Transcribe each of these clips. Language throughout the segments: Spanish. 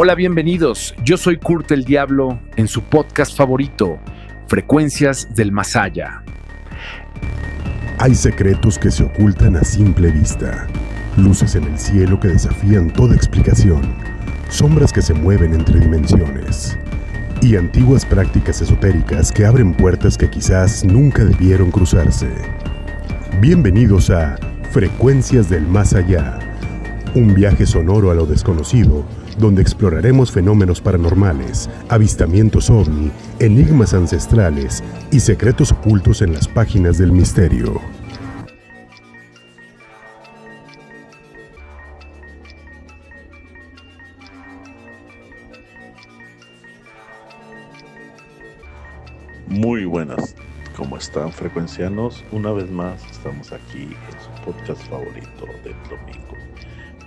Hola, bienvenidos. Yo soy Kurt el Diablo en su podcast favorito, Frecuencias del Más Allá. Hay secretos que se ocultan a simple vista, luces en el cielo que desafían toda explicación, sombras que se mueven entre dimensiones y antiguas prácticas esotéricas que abren puertas que quizás nunca debieron cruzarse. Bienvenidos a Frecuencias del Más Allá, un viaje sonoro a lo desconocido, donde exploraremos fenómenos paranormales, avistamientos ovni, enigmas ancestrales y secretos ocultos en las páginas del misterio. Muy buenas, ¿cómo están, frecuencianos? Una vez más estamos aquí en su podcast favorito del domingo.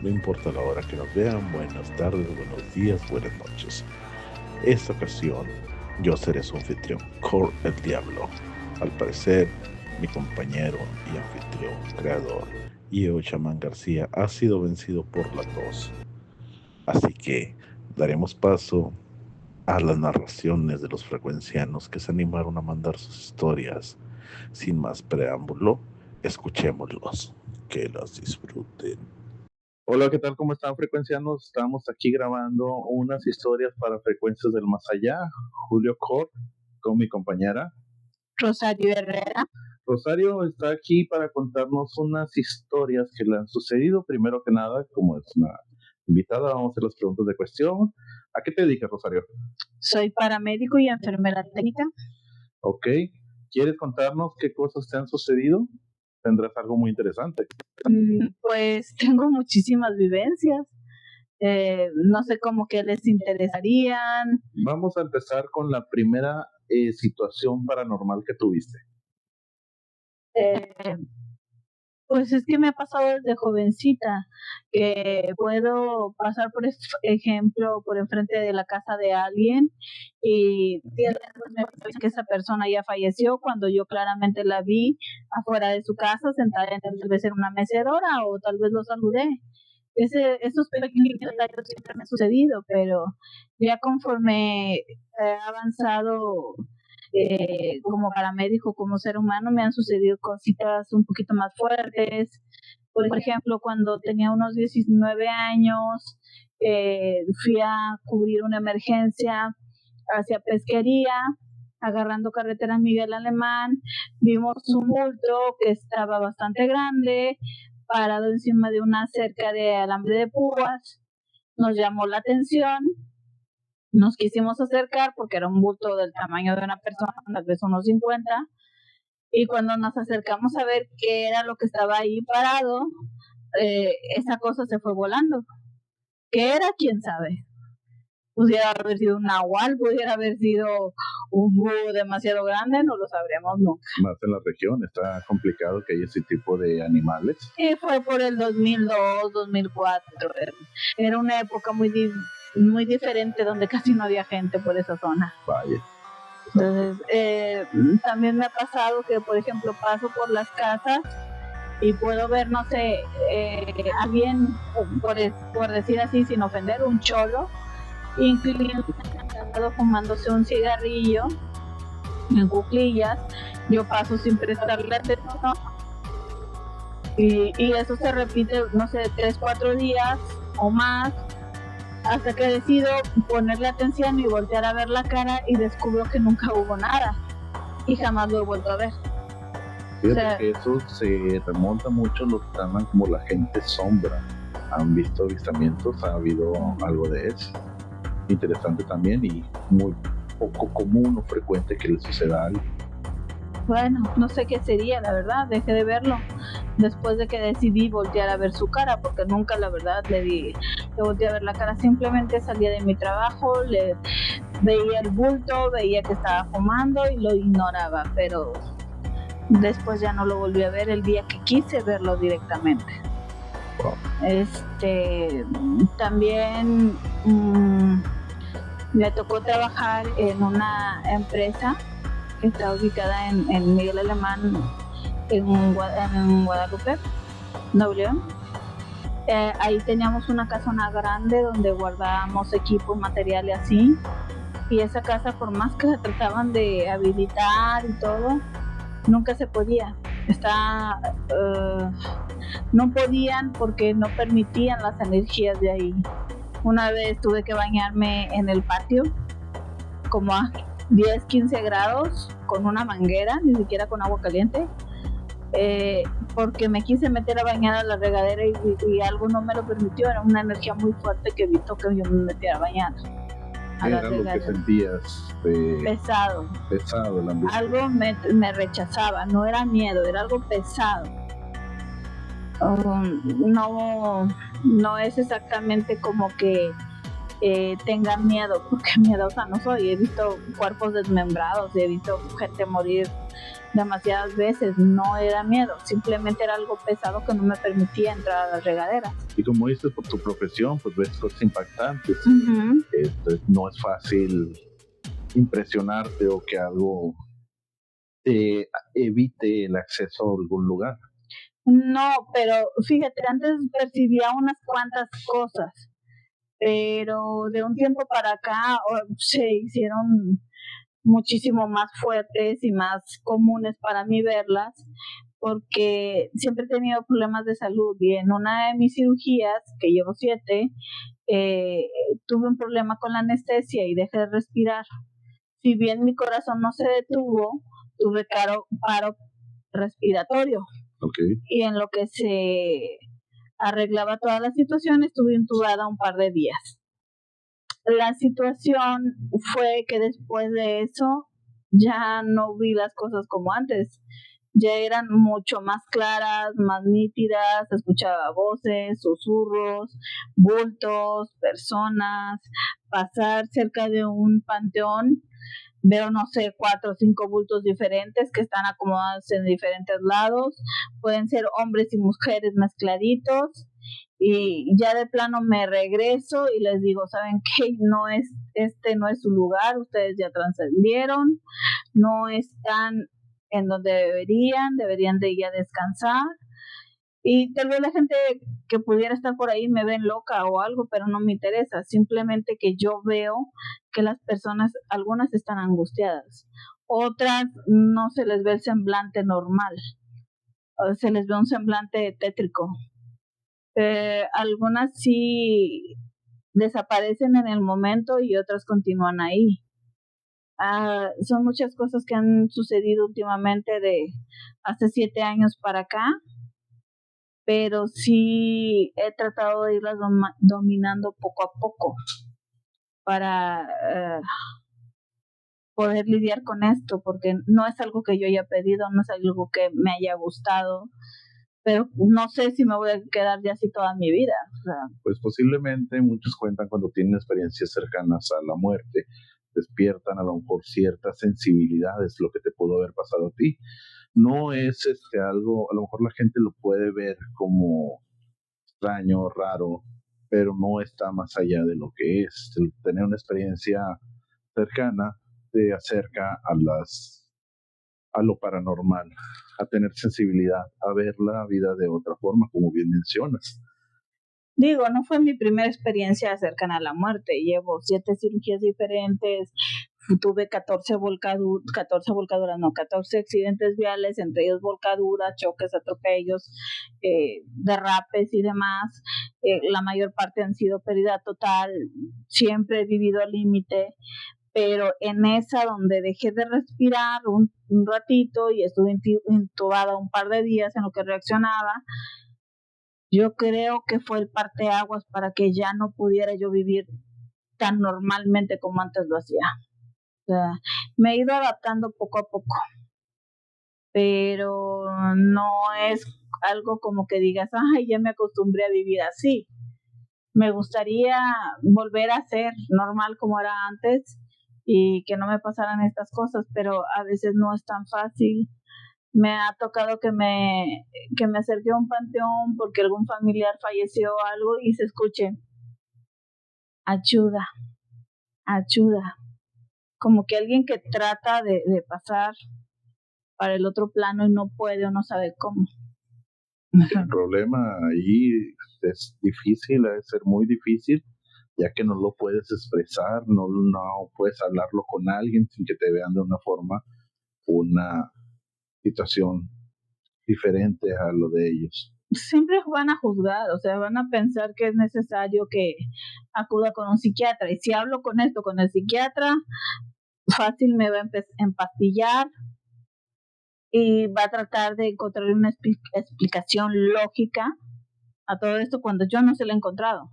No importa la hora que nos vean, buenas tardes, buenos días, buenas noches. Esta ocasión yo seré su anfitrión, Kurt el Diablo. Al parecer, mi compañero y anfitrión, creador, Yeo Chamán García, ha sido vencido por la tos. Así que daremos paso a las narraciones de los frecuencianos que se animaron a mandar sus historias. Sin más preámbulo, escuchémoslos. Que las disfruten. Hola, ¿qué tal? ¿Cómo están, frecuencianos? Estamos aquí grabando unas historias para Frecuencias del Más Allá. Julio Cor, con mi compañera Rosario Herrera. Rosario está aquí para contarnos unas historias que le han sucedido. Primero que nada, como es una invitada, vamos a hacer las preguntas de cuestión. ¿A qué te dedicas, Rosario? Soy paramédico y enfermera técnica. Ok. ¿Quieres contarnos qué cosas te han sucedido? Tendrás algo muy interesante. Pues tengo muchísimas vivencias. No sé cómo que les interesarían. Vamos a empezar con la primera situación paranormal que tuviste. Pues es que me ha pasado desde jovencita que puedo pasar, por ejemplo, por enfrente de la casa de alguien y me parece que esa persona ya falleció cuando yo claramente la vi afuera de su casa sentada tal vez en una mecedora o tal vez lo saludé. Esos pequeños detalles siempre me han sucedido, pero ya conforme he avanzado como paramédico, como ser humano, me han sucedido cositas un poquito más fuertes. Por ejemplo, cuando tenía unos 19 años, fui a cubrir una emergencia hacia Pesquería, agarrando carretera Miguel Alemán, vimos un bulto que estaba bastante grande, parado encima de una cerca de alambre de púas. Nos llamó la atención. Nos quisimos acercar porque era un bulto del tamaño de una persona, tal vez unos 50, y cuando nos acercamos a ver qué era lo que estaba ahí parado, esa cosa se fue volando. ¿Qué era? ¿Quién sabe? Pudiera haber sido un nahual, pudiera haber sido un búho demasiado grande, no lo sabremos nunca. Más en la región está complicado que haya ese tipo de animales. Y fue por el 2002, 2004. Era una época muy diferente donde casi no había gente por esa zona. Vaya. Entonces, también me ha pasado que, por ejemplo, paso por las casas y puedo ver, no sé, alguien, por decir así, sin ofender, un cholo, incluso fumándose un cigarrillo en cuclillas. Yo paso sin prestarle atención y eso se repite, no sé, 3-4 días o más, hasta que decido ponerle atención y voltear a ver la cara y descubro que nunca hubo nada y jamás lo he vuelto a ver. Fíjate que eso se remonta mucho a lo que llaman como la gente sombra. ¿Han visto avistamientos? ¿Ha habido algo de eso? Interesante también y muy poco común o frecuente que le suceda algo. Bueno, no sé qué sería, la verdad, dejé de verlo después de que decidí voltear a ver su cara, porque nunca, la verdad, le volteé a ver la cara. Simplemente salía de mi trabajo, le veía el bulto, veía que estaba fumando y lo ignoraba, pero después ya no lo volví a ver el día que quise verlo directamente. Wow. También me tocó trabajar en una empresa que está ubicada en Miguel Alemán, en Guadalupe, Nuevo León. Ahí teníamos una casona grande donde guardábamos equipo, material y así. Y esa casa, por más que la trataban de habilitar y todo, nunca se podía. No podían porque no permitían las energías de ahí. Una vez tuve que bañarme en el patio, como a 10, 15 grados, con una manguera, ni siquiera con agua caliente. Porque me quise meter a bañar a la regadera y algo no me lo permitió. Era una energía muy fuerte que evitó que yo me metiera a bañar. Era lo que sentías pesado el ambiente. Algo me rechazaba, no era miedo, era algo pesado. No es exactamente como que tenga miedo, porque miedosa no soy. He visto cuerpos desmembrados, he visto gente morir demasiadas veces. No era miedo, simplemente era algo pesado que no me permitía entrar a las regaderas. Y como dices, por tu profesión, pues ves cosas impactantes. No es fácil impresionarte o que algo te evite el acceso a algún lugar. No, pero fíjate, antes percibía unas cuantas cosas, pero de un tiempo para acá se hicieron muchísimo más fuertes y más comunes para mí verlas, porque siempre he tenido problemas de salud y en una de mis cirugías, que llevo 7, tuve un problema con la anestesia y dejé de respirar. Si bien mi corazón no se detuvo, tuve paro respiratorio. Okay. Y en lo que se arreglaba toda la situación, estuve intubada un par de días. La situación fue que después de eso ya no vi las cosas como antes. Ya eran mucho más claras, más nítidas, escuchaba voces, susurros, bultos, personas, pasar cerca de un panteón. Veo, no sé, 4 o 5 bultos diferentes que están acomodados en diferentes lados. Pueden ser hombres y mujeres mezcladitos. Y ya de plano me regreso y les digo, ¿saben qué? Este no es su lugar, ustedes ya trascendieron, no están en donde deberían de ir a descansar. Y tal vez la gente que pudiera estar por ahí me ven loca o algo, pero no me interesa. Simplemente que yo veo que las personas, algunas están angustiadas, otras no se les ve el semblante normal, se les ve un semblante tétrico. Algunas sí desaparecen en el momento y otras continúan ahí. Son muchas cosas que han sucedido últimamente de hace 7 años para acá, pero sí he tratado de irlas dominando poco a poco para poder lidiar con esto, porque no es algo que yo haya pedido, no es algo que me haya gustado, pero no sé si me voy a quedar ya así toda mi vida. O sea, pues posiblemente muchos cuentan cuando tienen experiencias cercanas a la muerte, despiertan a lo mejor ciertas sensibilidades, lo que te pudo haber pasado a ti. No es algo, a lo mejor la gente lo puede ver como extraño, raro, pero no está más allá de lo que es. El tener una experiencia cercana te acerca a lo paranormal, a tener sensibilidad, a ver la vida de otra forma, como bien mencionas. Digo, no fue mi primera experiencia cercana a la muerte. Llevo 7 cirugías diferentes, tuve 14 accidentes viales, entre ellos volcaduras, choques, atropellos, derrapes y demás. La mayor parte han sido pérdida total. Siempre he vivido al límite, pero en esa donde dejé de respirar un ratito y estuve intubada un par de días en lo que reaccionaba, yo creo que fue el parteaguas para que ya no pudiera yo vivir tan normalmente como antes lo hacía. O sea, me he ido adaptando poco a poco, pero no es algo como que digas, ay, ya me acostumbré a vivir así. Me gustaría volver a ser normal como era antes y que no me pasaran estas cosas, pero a veces no es tan fácil. Me ha tocado que me acerque a un panteón porque algún familiar falleció o algo y se escuche, ayuda, ayuda. Como que alguien que trata de pasar para el otro plano y no puede o no sabe cómo. El problema ahí es difícil, ha de ser muy difícil, ya que no lo puedes expresar, no puedes hablarlo con alguien sin que te vean de una forma, una situación diferente a lo de ellos. Siempre van a juzgar, o sea, van a pensar que es necesario que acuda con un psiquiatra. Y si hablo con esto, con el psiquiatra, fácil me va a empastillar y va a tratar de encontrar una explicación lógica a todo esto cuando yo no se la he encontrado.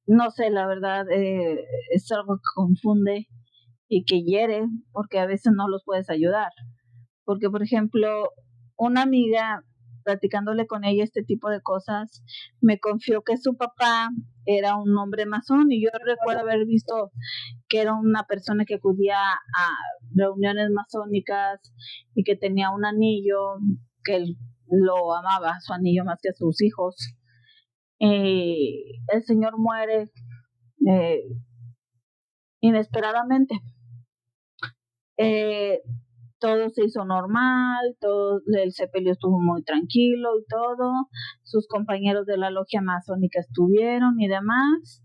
No sé, la verdad, es algo que confunde y que hiere, porque a veces no los puedes ayudar. Porque, por ejemplo, una amiga, platicándole con ella este tipo de cosas, me confió que su papá era un hombre masón, y yo recuerdo haber visto que era una persona que acudía a reuniones masónicas y que tenía un anillo, que él lo amaba, su anillo, más que a sus hijos. El señor muere inesperadamente. Todo se hizo normal, todo el sepelio estuvo muy tranquilo y todo. Sus compañeros de la logia masónica estuvieron y demás.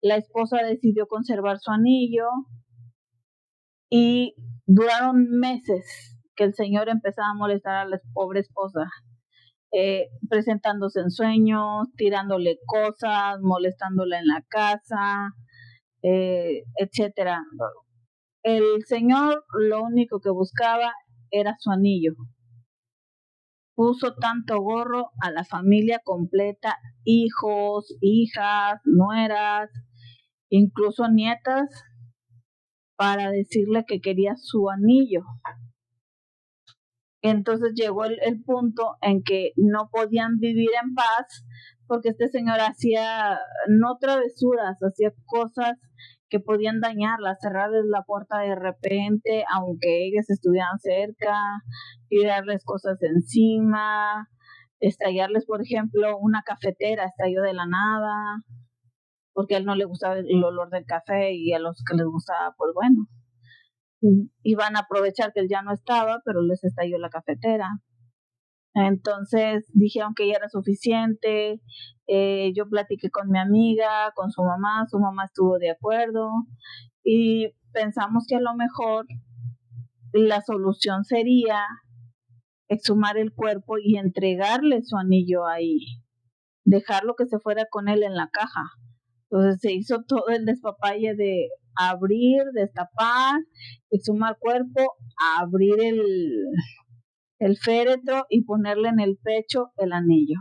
La esposa decidió conservar su anillo y duraron meses que el señor empezaba a molestar a la pobre esposa, presentándose en sueños, tirándole cosas, molestándola en la casa, etcétera. El señor lo único que buscaba era su anillo. Puso tanto gorro a la familia completa, hijos, hijas, nueras, incluso nietas, para decirle que quería su anillo. Entonces llegó el punto en que no podían vivir en paz, porque este señor hacía no travesuras, hacía cosas que podían dañarla, cerrarles la puerta de repente, aunque ellas estuvieran cerca, tirarles cosas encima, estallarles, por ejemplo, una cafetera estalló de la nada, porque a él no le gustaba el olor del café, y a los que les gustaba, pues bueno, iban a aprovechar que él ya no estaba, pero les estalló la cafetera. Entonces dijeron que ya era suficiente. Yo platiqué con mi amiga, con su mamá estuvo de acuerdo, y pensamos que a lo mejor la solución sería exhumar el cuerpo y entregarle su anillo ahí, dejarlo que se fuera con él en la caja. Entonces se hizo todo el despapalle de abrir, destapar, exhumar cuerpo, abrir el féretro y ponerle en el pecho el anillo.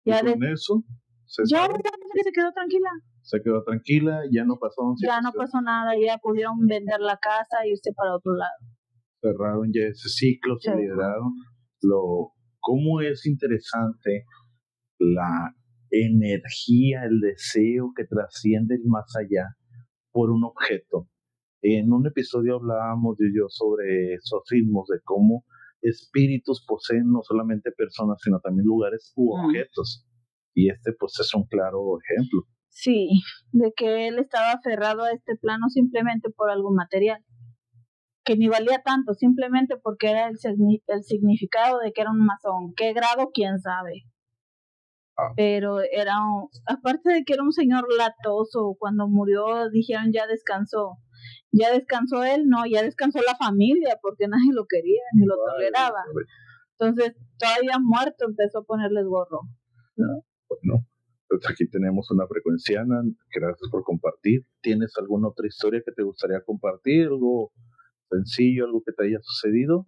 Ya con eso se quedó tranquila. Se quedó tranquila, ya no pasó. Ya no pasó nada, ya pudieron vender la casa e irse para otro lado. Cerraron ya ese ciclo, sí. Se liberaron. Cómo es interesante la energía, el deseo que trasciende el más allá por un objeto. En un episodio hablábamos yo sobre exorcismos, de cómo espíritus poseen no solamente personas, sino también lugares u objetos. Y pues es un claro ejemplo. Sí, de que él estaba aferrado a este plano simplemente por algo material, que ni valía tanto, simplemente porque era el significado de que era un masón. ¿Qué grado? ¿Quién sabe? Pero aparte de que era un señor latoso, cuando murió dijeron ya descansó él, no, ya descansó la familia, porque nadie lo quería ni lo toleraba. Entonces todavía muerto empezó a ponerles gorro, ¿no? Bueno, pues aquí tenemos una frecuenciana. Gracias por compartir. ¿Tienes alguna otra historia que te gustaría compartir? ¿Algo sencillo, algo que te haya sucedido?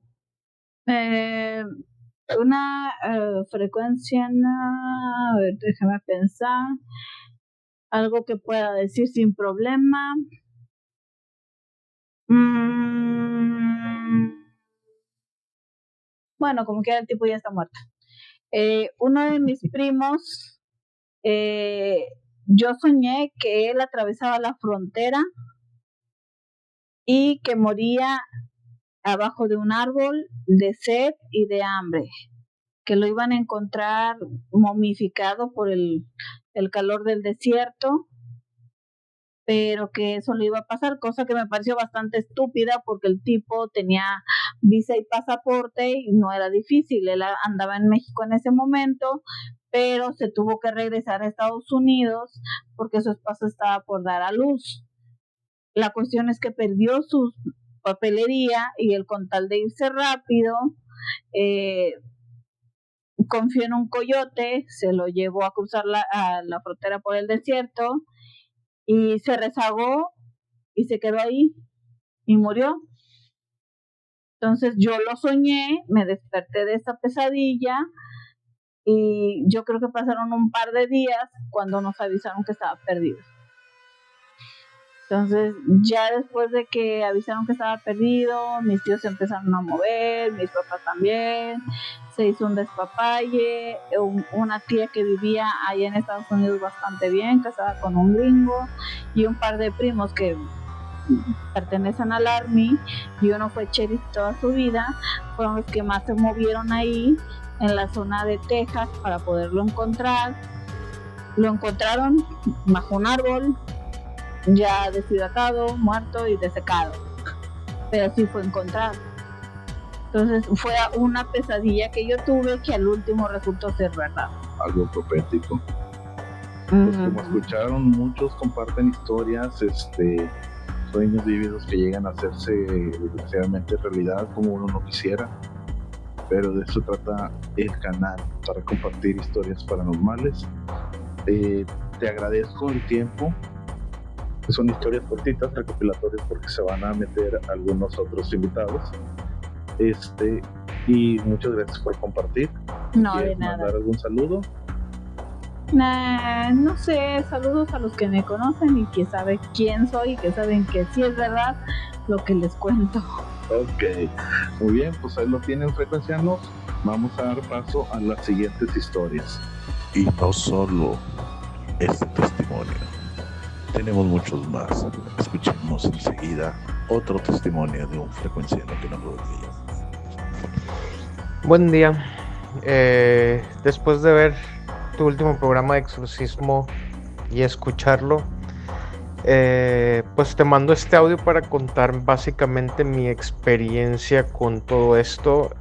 Una frecuenciana, a ver, déjame pensar. Algo que pueda decir sin problema. Bueno, como que el tipo ya está muerto. Uno de mis primos, yo soñé que él atravesaba la frontera y que moría abajo de un árbol de sed y de hambre, que lo iban a encontrar momificado por el calor del desierto, pero que eso le iba a pasar, cosa que me pareció bastante estúpida, porque el tipo tenía visa y pasaporte y no era difícil. Él andaba en México en ese momento, pero se tuvo que regresar a Estados Unidos porque su esposa estaba por dar a luz. La cuestión es que perdió su papelería y él, con tal de irse rápido, confió en un coyote, se lo llevó a cruzar a la frontera por el desierto y se rezagó y se quedó ahí y murió. Entonces yo lo soñé, me desperté de esa pesadilla y yo creo que pasaron un par de días cuando nos avisaron que estaba perdido. Entonces, ya después de que avisaron que estaba perdido, mis tíos se empezaron a mover, mis papás también, se hizo un despapalle. Una tía que vivía allá en Estados Unidos bastante bien, casada con un gringo, y un par de primos que pertenecen al Army, y uno fue sheriff toda su vida, fueron los que más se movieron ahí, en la zona de Texas, para poderlo encontrar. Lo encontraron bajo un árbol, ya deshidratado, muerto y desecado, pero sí fue encontrado. Entonces fue una pesadilla que yo tuve que al último resultó ser verdad. Algo profético. Pues como escucharon, muchos comparten historias, sueños vívidos que llegan a hacerse desgraciadamente realidad como uno no quisiera, pero de eso trata el canal, para compartir historias paranormales. Te agradezco el tiempo. Son historias cortitas, recopilatorias, porque se van a meter algunos otros invitados. Y muchas gracias por compartir. No, de nada. ¿Mandar algún saludo? No sé, saludos a los que me conocen y que saben quién soy y que saben que sí es verdad lo que les cuento. Ok, muy bien, pues ahí lo tienen, frecuencianos. Vamos a dar paso a las siguientes historias. Y no solo este testimonio, tenemos muchos más. Escuchemos enseguida otro testimonio de un frecuenciano que nos rodea. Buen día. Después de ver tu último programa de exorcismo y escucharlo, pues te mando este audio para contar básicamente mi experiencia con todo esto.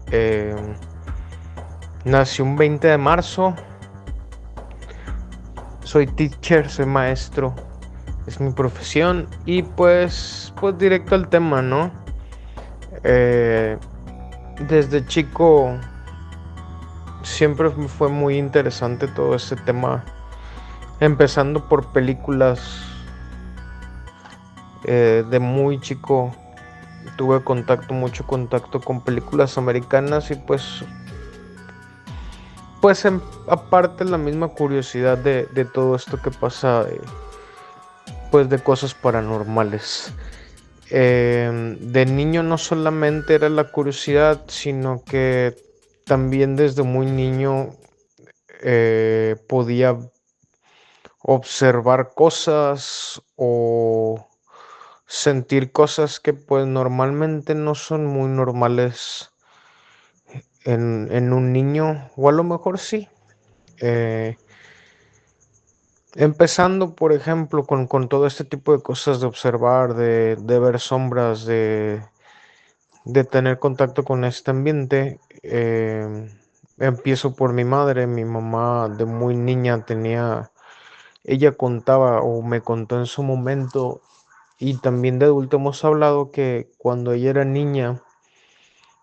Nací un 20 de marzo. Soy teacher, soy maestro, es mi profesión, y pues directo al tema, ¿no? Desde chico siempre me fue muy interesante todo este tema, empezando por películas. De muy chico tuve mucho contacto con películas americanas, y pues aparte la misma curiosidad de todo esto que pasa, de cosas paranormales. De niño no solamente era la curiosidad, sino que también desde muy niño podía observar cosas o sentir cosas que pues normalmente no son muy normales en un niño, o a lo mejor sí. Empezando, por ejemplo, con todo este tipo de cosas de observar, de ver sombras, de tener contacto con este ambiente. Empiezo por mi madre. Mi mamá de muy niña ella contaba, o me contó en su momento, y también de adulto hemos hablado, que cuando ella era niña,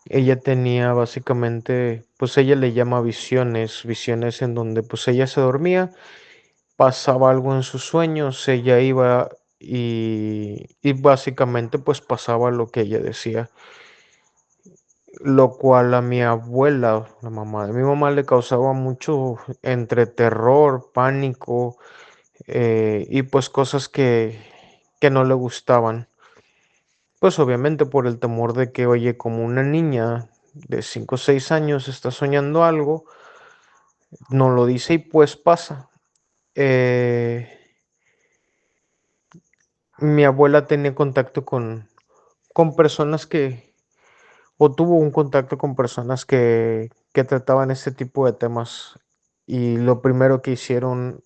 ella tenía básicamente, pues ella le llama visiones en donde pues ella se dormía, pasaba algo en sus sueños, ella iba y básicamente pues pasaba lo que ella decía, lo cual a mi abuela, la mamá de mi mamá, le causaba mucho entre terror, pánico, y pues cosas que no le gustaban. Pues obviamente por el temor de que, oye, como una niña de 5 o 6 años está soñando algo, no lo dice y pues pasa. Mi abuela tenía contacto con personas o tuvo un contacto con personas que trataban este tipo de temas, y lo primero que hicieron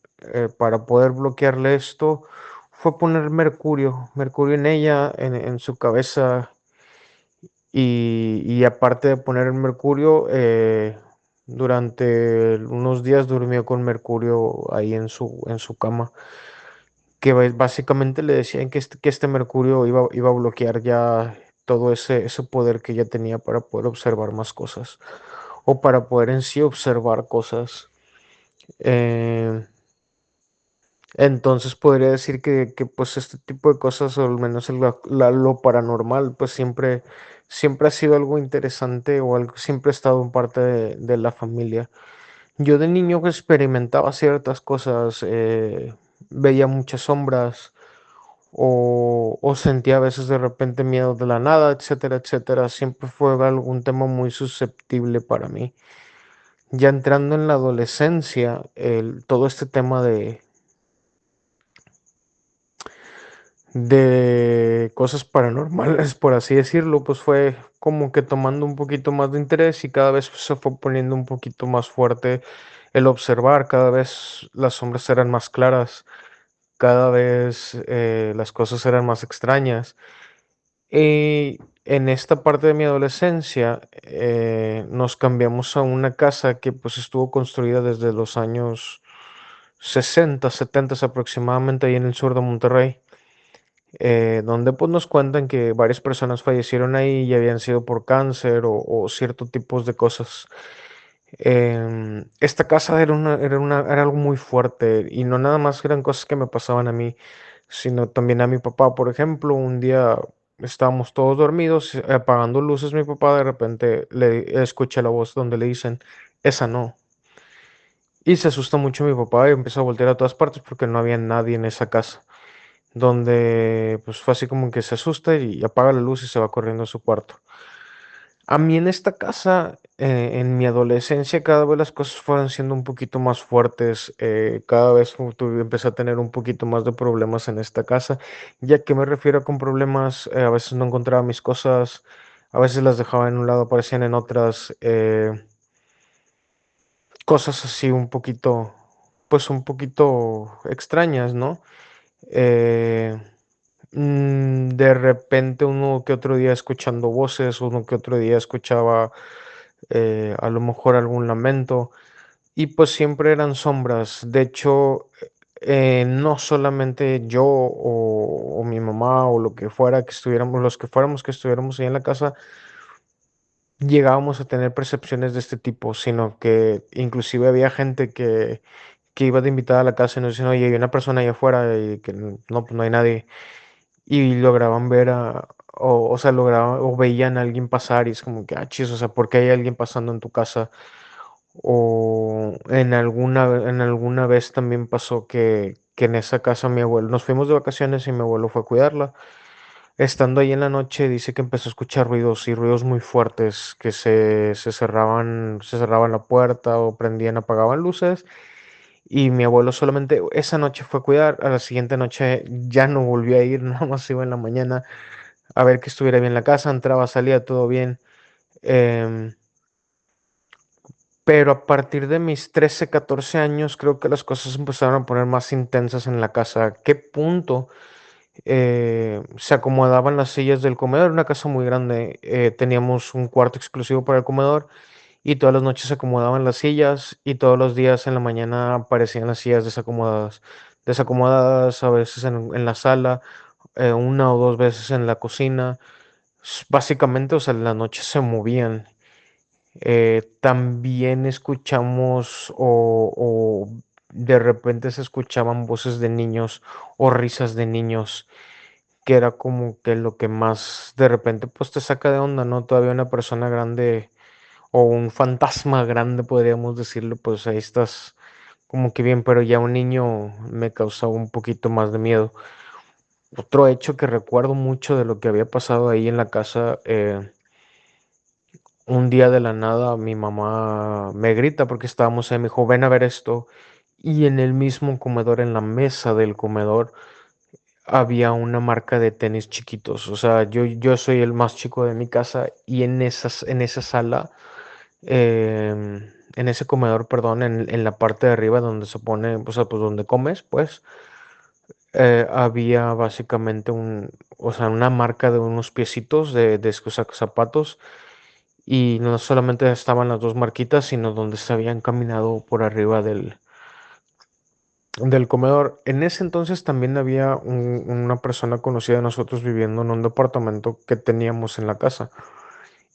para poder bloquearle esto fue poner mercurio en ella, en su cabeza, y aparte de poner el mercurio, durante unos días durmió con mercurio ahí en su cama, que básicamente le decían que este mercurio iba a bloquear ya todo ese poder que ella tenía para poder observar más cosas, o para poder en sí observar cosas. Eh, entonces podría decir que pues este tipo de cosas, o al menos lo paranormal, pues siempre ha sido algo interesante, o algo, siempre ha estado en parte de la familia. Yo de niño experimentaba ciertas cosas, veía muchas sombras, o sentía a veces de repente miedo de la nada, etcétera, etcétera. Siempre fue algún tema muy susceptible para mí. Ya entrando en la adolescencia, todo este tema de cosas paranormales, por así decirlo, pues fue como que tomando un poquito más de interés, y cada vez se fue poniendo un poquito más fuerte el observar. Cada vez las sombras eran más claras, cada vez las cosas eran más extrañas. Y en esta parte de mi adolescencia, nos cambiamos a una casa que pues estuvo construida desde los años 60, 70 aproximadamente, ahí en el sur de Monterrey, donde pues nos cuentan que varias personas fallecieron ahí y habían sido por cáncer, o ciertos tipos de cosas. Esta casa era algo muy fuerte, y no nada más eran cosas que me pasaban a mí, sino también a mi papá. Por ejemplo, un día estábamos todos dormidos, apagando luces. Mi papá de repente le escucha la voz donde le dicen, esa no. Y se asusta mucho mi papá y empieza a voltear a todas partes porque no había nadie en esa casa. Donde pues fue así como que se asusta y apaga la luz y se va corriendo a su cuarto. A mí en esta casa, en mi adolescencia, cada vez las cosas fueron siendo un poquito más fuertes. Cada vez empecé a tener un poquito más de problemas en esta casa. ¿Ya que me refiero con problemas? A veces no encontraba mis cosas, a veces las dejaba en un lado, aparecían en otras. Cosas así un poquito, pues un poquito extrañas, ¿no? Eh, de repente uno que otro día escuchando voces, uno que otro día escuchaba, a lo mejor algún lamento, y pues siempre eran sombras. De hecho, no solamente yo o mi mamá o lo que fuera que estuviéramos, los que fuéramos que estuviéramos ahí en la casa, llegábamos a tener percepciones de este tipo, sino que inclusive había gente que iba de invitada a la casa y nos decían, oye, hay una persona allá afuera, y que no, pues no hay nadie. Y lograban ver o sea, lograban o veían a alguien pasar, y es como que, ah, chis, o sea, ¿por qué hay alguien pasando en tu casa? O en alguna vez también pasó que en esa casa mi abuelo, nos fuimos de vacaciones y mi abuelo fue a cuidarla. Estando ahí en la noche, dice que empezó a escuchar ruidos, y ruidos muy fuertes, que se cerraban la puerta, o prendían, apagaban luces. Y mi abuelo solamente esa noche fue a cuidar. A la siguiente noche ya no volvió a ir, nada más iba en la mañana a ver que estuviera bien la casa, entraba, salía, todo bien. Em, pero a partir de mis 13, 14 años, creo que las cosas empezaron a poner más intensas en la casa. ¿A qué punto? Se acomodaban las sillas del comedor. Era una casa muy grande, teníamos un cuarto exclusivo para el comedor, y todas las noches se acomodaban las sillas, y todos los días en la mañana aparecían las sillas desacomodadas. Desacomodadas a veces en la sala, una o dos veces en la cocina. Básicamente, o sea, en la noche se movían. También escuchamos, o de repente se escuchaban voces de niños, o risas de niños, que era como que lo que más de repente pues te saca de onda, ¿no? Todavía una persona grande, o un fantasma grande, podríamos decirlo, pues ahí estás como que bien, pero ya un niño me causaba un poquito más de miedo. Otro hecho que recuerdo mucho de lo que había pasado ahí en la casa, un día de la nada mi mamá me grita porque estábamos ahí, me dijo, ven a ver esto. Y en el mismo comedor, en la mesa del comedor, había una marca de tenis chiquitos. O sea, yo soy el más chico de mi casa, y en esa sala, en ese comedor, perdón, en la parte de arriba donde se pone, o sea, pues donde comes, pues, había básicamente o sea, una marca de unos piecitos de esos zapatos, y no solamente estaban las dos marquitas, sino donde se habían caminado por arriba del comedor. En ese entonces también había una persona conocida de nosotros viviendo en un departamento que teníamos en la casa.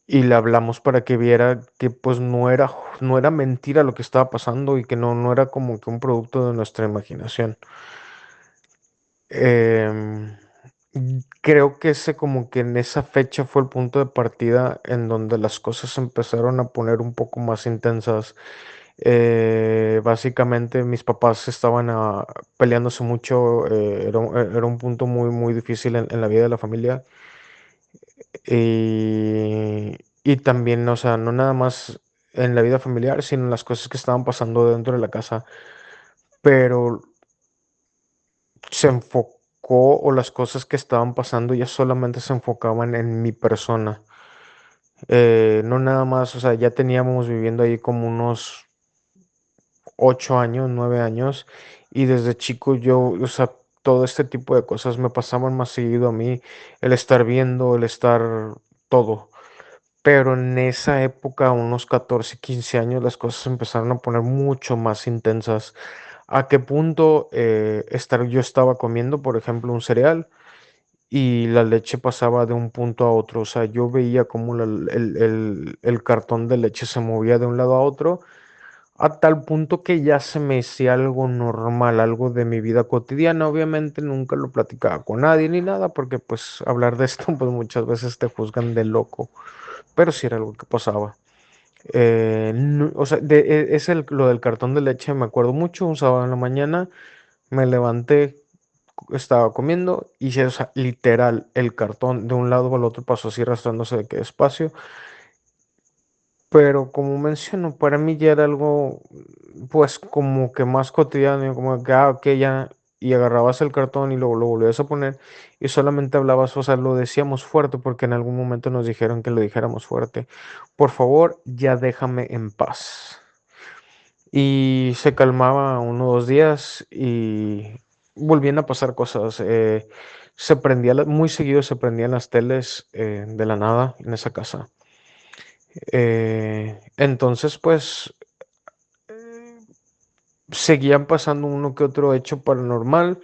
Y le hablamos para que viera que pues no era mentira lo que estaba pasando, y que no era como que un producto de nuestra imaginación. Em, Creo que ese como que en esa fecha fue el punto de partida en donde las cosas se empezaron a poner un poco más intensas. Básicamente mis papás estaban peleándose mucho. Era un punto muy, muy difícil en la vida de la familia. Y también, o sea, no nada más en la vida familiar, sino en las cosas que estaban pasando dentro de la casa. Pero se enfocó, o las cosas que estaban pasando ya solamente se enfocaban en mi persona. No nada más, o sea, ya teníamos viviendo ahí como unos 8 años, 9 años, y desde chico yo, o sea, todo este tipo de cosas me pasaban más seguido a mí, el estar viendo, el estar todo. Pero en esa época, unos 14 15 años, las cosas empezaron a poner mucho más intensas. ¿A qué punto yo estaba comiendo, por ejemplo, un cereal, y la leche pasaba de un punto a otro? O sea, yo veía cómo el cartón de leche se movía de un lado a otro, a tal punto que ya se me hacía algo normal, algo de mi vida cotidiana. Obviamente nunca lo platicaba con nadie ni nada, porque pues hablar de esto pues muchas veces te juzgan de loco, pero sí era algo que pasaba. O sea, lo del cartón de leche me acuerdo mucho. Un sábado en la mañana me levanté, estaba comiendo, y o sea, literal, el cartón de un lado al otro pasó así arrastrándose de que despacio. Pero como menciono, para mí ya era algo, pues como que más cotidiano, como que, ok, ya, y agarrabas el cartón y luego lo volvías a poner, y solamente hablabas, o sea, lo decíamos fuerte, porque en algún momento nos dijeron que lo dijéramos fuerte: por favor, ya déjame en paz. Y se calmaba 1 o 2 días y volvían a pasar cosas. Muy seguido se prendían las teles de la nada en esa casa. Entonces, pues seguían pasando uno que otro hecho paranormal,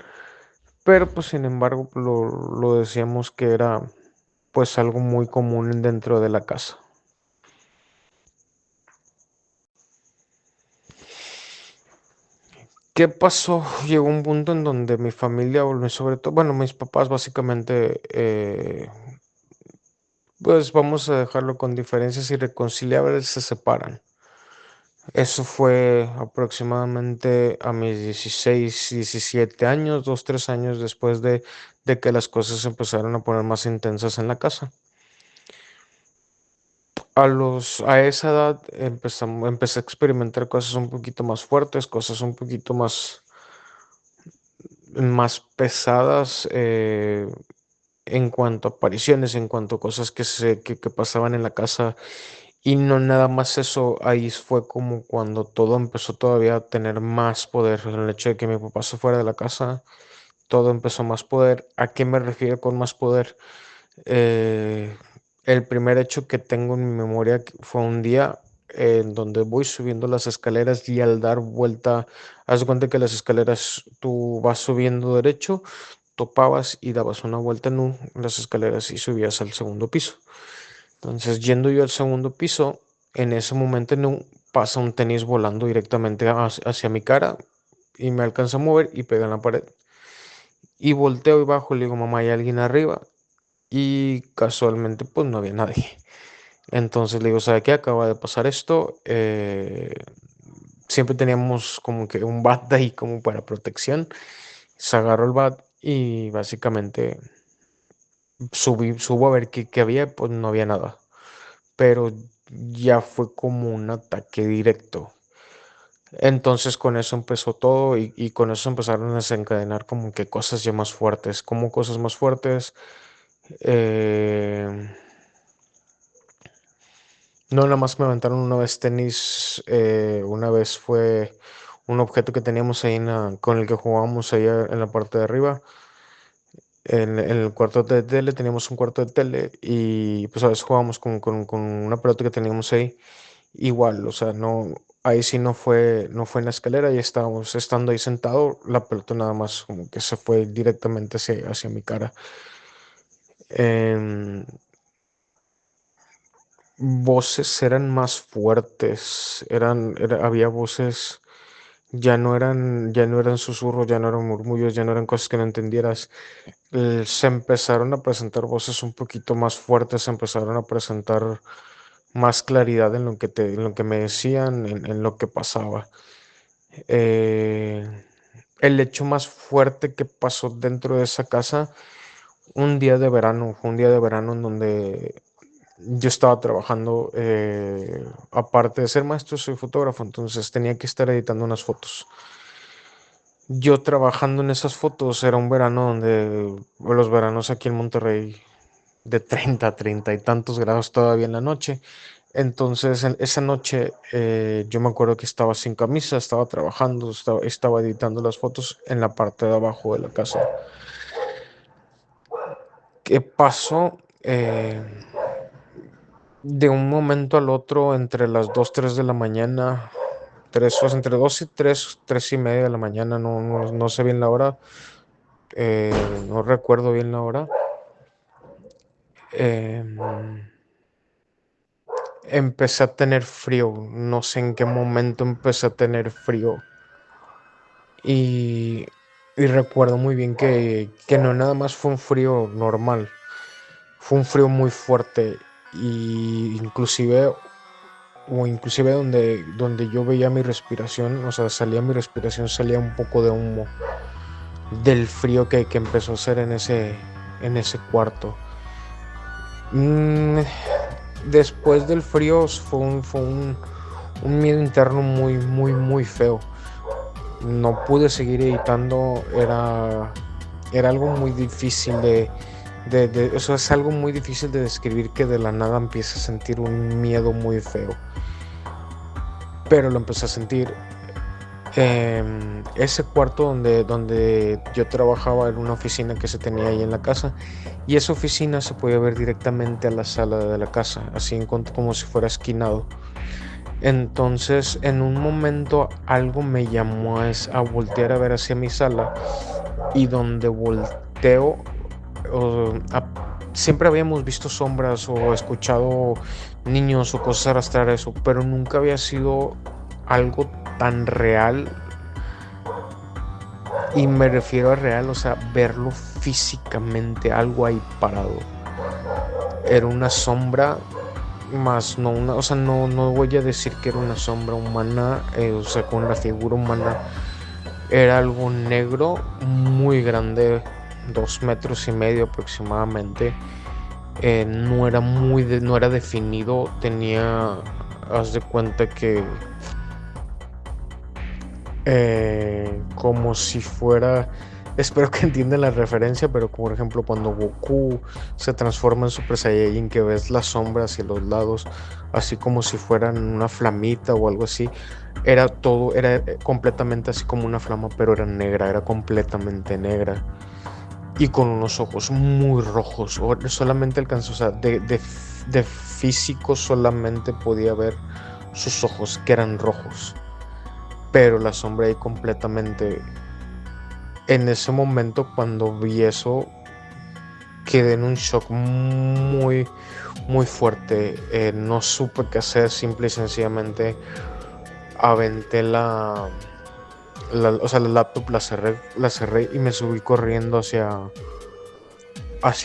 pero pues sin embargo lo decíamos que era pues algo muy común dentro de la casa. ¿Qué pasó? Llegó un punto en donde mi familia, o sobre todo, bueno, mis papás básicamente, pues vamos a dejarlo con diferencias irreconciliables, se separan. Eso fue aproximadamente a mis 16 17 años, 2, 3 años después de que las cosas empezaron a poner más intensas en la casa. A esa edad empecé a experimentar cosas un poquito más fuertes, cosas un poquito más pesadas, en cuanto a apariciones, en cuanto a cosas que pasaban en la casa. Y no nada más eso, ahí fue como cuando todo empezó todavía a tener más poder. El hecho de que mi papá se fuera de la casa, todo empezó más poder. ¿A qué me refiero con más poder? Eh, el primer hecho que tengo en mi memoria fue un día en donde voy subiendo las escaleras, y al dar vuelta, haz de cuenta que las escaleras tú vas subiendo derecho, topabas y dabas una vuelta en las escaleras y subías al segundo piso. Entonces, yendo yo al segundo piso, en ese momento pasa un tenis volando directamente hacia mi cara, y me alcanza a mover y pega en la pared. Y volteo y bajo y le digo: mamá, ¿hay alguien arriba? Y casualmente pues no había nadie. Entonces le digo: ¿sabe qué? Acaba de pasar esto. Siempre teníamos como que un bat ahí como para protección. Se agarró el bat y básicamente subo a ver qué había. Pues no había nada. Pero ya fue como un ataque directo. Entonces con eso empezó todo, y con eso empezaron a desencadenar como que cosas ya más fuertes. Como cosas más fuertes. Eh, no, nada más me aventaron una vez tenis. Una vez fue un objeto que teníamos ahí con el que jugábamos ahí en la parte de arriba. En el cuarto de tele teníamos un cuarto de tele y pues a veces jugábamos con una pelota que teníamos ahí. Igual, o sea, no, ahí sí no fue en la escalera, y estábamos estando ahí sentado, la pelota nada más como que se fue directamente hacia mi cara. Em, Voces eran más fuertes, había voces, ya no eran susurros, ya no eran murmullos, ya no eran cosas que no entendieras. Se empezaron a presentar voces un poquito más fuertes, se empezaron a presentar más claridad en lo que me decían, en lo que pasaba. Eh, el hecho más fuerte que pasó dentro de esa casa, fue un día de verano en donde yo estaba trabajando, aparte de ser maestro, soy fotógrafo, entonces tenía que estar editando unas fotos. Yo trabajando en esas fotos, era un verano donde los veranos aquí en Monterrey de 30 y tantos grados todavía en la noche. Entonces, esa noche, yo me acuerdo que estaba sin camisa, estaba trabajando, estaba editando las fotos en la parte de abajo de la casa. ¿Qué pasó? De un momento al otro, entre las 2 3 de la mañana, entre 2 y 3 y media de la mañana, no sé bien la hora, no recuerdo bien la hora. em, Empecé a tener frío, no sé en qué momento empecé a tener frío. Y, y recuerdo muy bien que no nada más fue un frío normal, fue un frío muy fuerte, y inclusive donde yo veía mi respiración, o sea, salía mi respiración, salía un poco de humo del frío que empezó a hacer en ese cuarto. Mm, Después del frío fue un miedo interno muy, muy, muy feo. No pude seguir editando, era algo muy difícil o sea, es algo muy difícil de describir, que de la nada empiece a sentir un miedo muy feo, pero lo empecé a sentir. Ese cuarto donde yo trabajaba era una oficina que se tenía ahí en la casa, y esa oficina se podía ver directamente a la sala de la casa, así como si fuera esquinado. Entonces, en un momento algo me llamó a voltear a ver hacia mi sala, y donde volteo, o, siempre habíamos visto sombras o escuchado niños o cosas arrastrar eso, pero nunca había sido algo tan real. Y me refiero a real, o sea, verlo físicamente, algo ahí parado. Era una sombra, más no una, o sea, no voy a decir que era una sombra humana, o sea, con una figura humana. Era algo negro, muy grande, 2 metros y medio aproximadamente. No era definido, haz de cuenta que como si fuera, espero que entiendan la referencia, pero por ejemplo cuando Goku se transforma en Super Saiyajin, que ves las sombras y los lados, así como si fueran una flamita o algo así. Era completamente así como una flama, pero era completamente negra, y con unos ojos muy rojos. Solamente alcanzó, o sea, de físico solamente podía ver sus ojos, que eran rojos, pero la sombra ahí completamente. En ese momento, cuando vi eso, quedé en un shock muy, muy fuerte. No supe qué hacer, simple y sencillamente aventé o sea, la laptop, la cerré y me subí corriendo hacia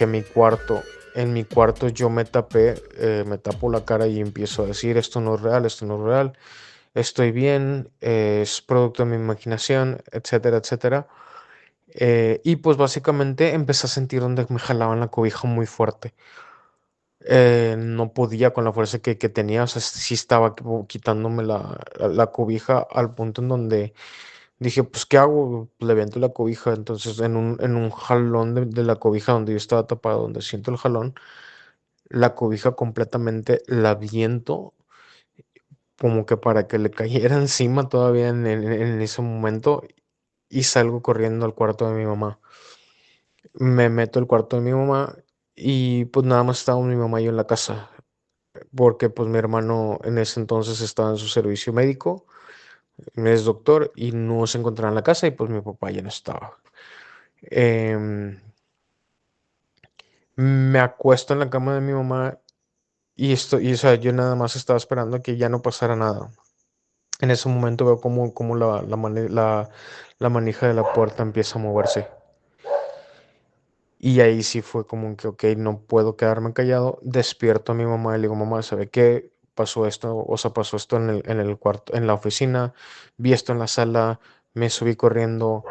mi cuarto. En mi cuarto yo me tapo la cara y empiezo a decir: esto no es real, esto no es real, estoy bien, es producto de mi imaginación, etcétera, etcétera. Y pues básicamente empecé a sentir donde me jalaban la cobija muy fuerte. No podía con la fuerza que tenía, o sea, sí estaba como quitándome la cobija, al punto en donde dije: pues ¿qué hago? Pues, levanto la cobija. Entonces, en un jalón de la cobija donde yo estaba tapado, donde siento el jalón, la cobija completamente la viento, como que para que le cayera encima todavía en ese momento, y salgo corriendo al cuarto de mi mamá. Me meto al cuarto de mi mamá y pues nada más estaba mi mamá y yo en la casa, porque pues mi hermano en ese entonces estaba en su servicio médico, es doctor y no se encontraba en la casa y pues mi papá ya no estaba. Em, Me acuesto en la cama de mi mamá y o sea, yo nada más estaba esperando que ya no pasara nada. En ese momento veo como la manija de la puerta empieza a moverse. Y ahí sí fue como que, ok, no puedo quedarme callado. Despierto a mi mamá y le digo, mamá, ¿sabe qué? Pasó esto, o sea, pasó esto en el cuarto, en la oficina, vi esto en la sala, me subí corriendo,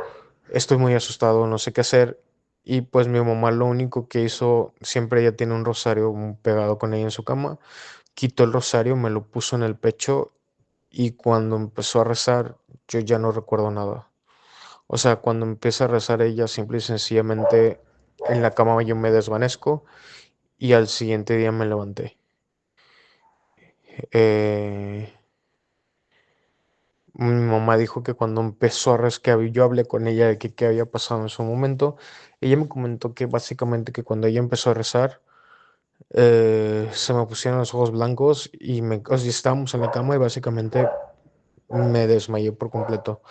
estoy muy asustado, no sé qué hacer. Y pues mi mamá lo único que hizo, siempre ella tiene un rosario pegado con ella en su cama, quitó el rosario, me lo puso en el pecho y cuando empezó a rezar, yo ya no recuerdo nada. O sea, cuando empieza a rezar ella, simple y sencillamente en la cama yo me desvanezco y al siguiente día me levanté. Eh, Mi mamá dijo que cuando empezó a rezar, que yo hablé con ella de que qué había pasado en su momento, ella me comentó que básicamente que cuando ella empezó a rezar, se me pusieron los ojos blancos y o sea, estábamos en la cama y básicamente me desmayé por completo.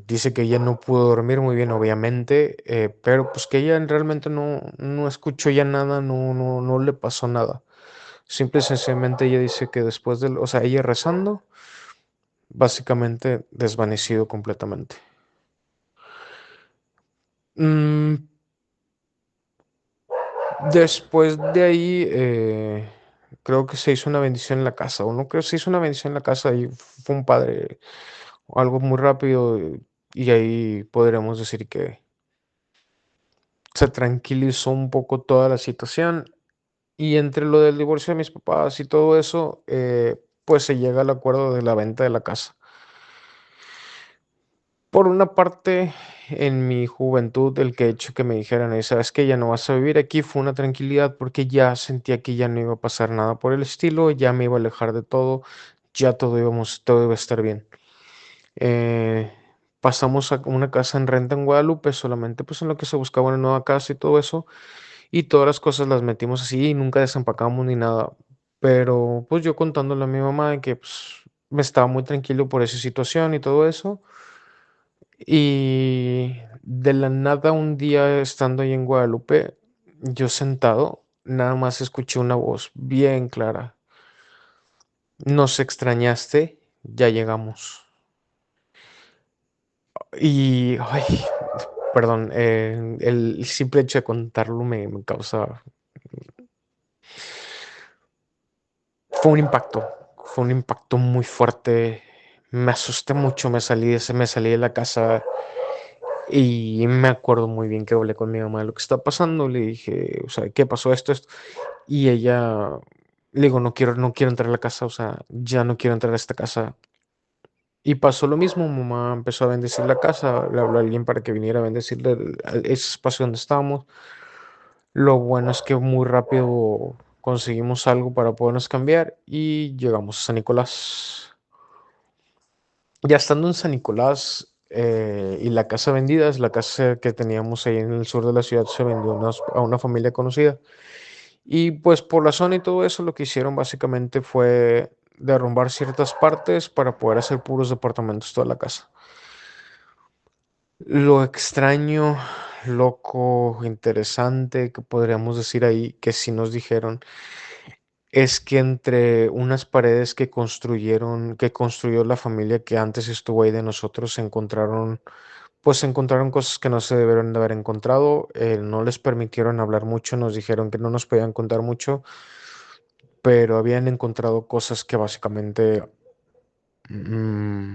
Dice que ella no pudo dormir muy bien, obviamente, pero pues que ella realmente no escuchó ya nada, no le pasó nada. Simple y sencillamente ella dice que después de, o sea, ella rezando, básicamente desvanecido completamente. Mm, Después de ahí, creo que se hizo una bendición en la casa, o no creo que se hizo una bendición en la casa y fue un padre, algo muy rápido, y ahí podríamos decir que se tranquilizó un poco toda la situación. Y entre lo del divorcio de mis papás y todo eso, pues se llega al acuerdo de la venta de la casa. Por una parte, en mi juventud, el que he hecho que me dijeran, sabes que ya no vas a vivir aquí, fue una tranquilidad porque ya sentía que ya no iba a pasar nada por el estilo, ya me iba a alejar de todo, ya todo iba a estar bien. Eh, Pasamos a una casa en renta en Guadalupe, solamente pues en lo que se buscaba una nueva casa y todo eso. Y todas las cosas las metimos así y nunca desempacamos ni nada. Pero pues yo contándole a mi mamá de que pues, me estaba muy tranquilo por esa situación y todo eso. Y de la nada un día estando ahí en Guadalupe, yo sentado, nada más escuché una voz bien clara. Nos extrañaste, ya llegamos. Y, ay, perdón, el simple hecho de contarlo me causa. Fue un impacto muy fuerte. Me asusté mucho, me salí de la casa y me acuerdo muy bien que hablé con mi mamá de lo que está pasando. Le dije, o sea, ¿qué pasó esto? Y ella, le digo, no quiero entrar a la casa, o sea, ya no quiero entrar a esta casa. Y pasó lo mismo, mamá empezó a bendecir la casa, le habló a alguien para que viniera a bendecirle ese espacio donde estábamos. Lo bueno es que muy rápido conseguimos algo para podernos cambiar y llegamos a San Nicolás. Ya estando en San Nicolás y la casa vendida, es la casa que teníamos ahí en el sur de la ciudad, se vendió a una familia conocida. Y pues por la zona y todo eso, lo que hicieron básicamente fue derrumbar ciertas partes para poder hacer puros departamentos toda la casa. Lo extraño, loco, interesante que podríamos decir ahí, que sí nos dijeron, es que entre unas paredes que construyó la familia que antes estuvo ahí de nosotros, se encontraron cosas que no se debieron de haber encontrado, no les permitieron hablar mucho, nos dijeron que no nos podían contar mucho, pero habían encontrado cosas que básicamente, mm,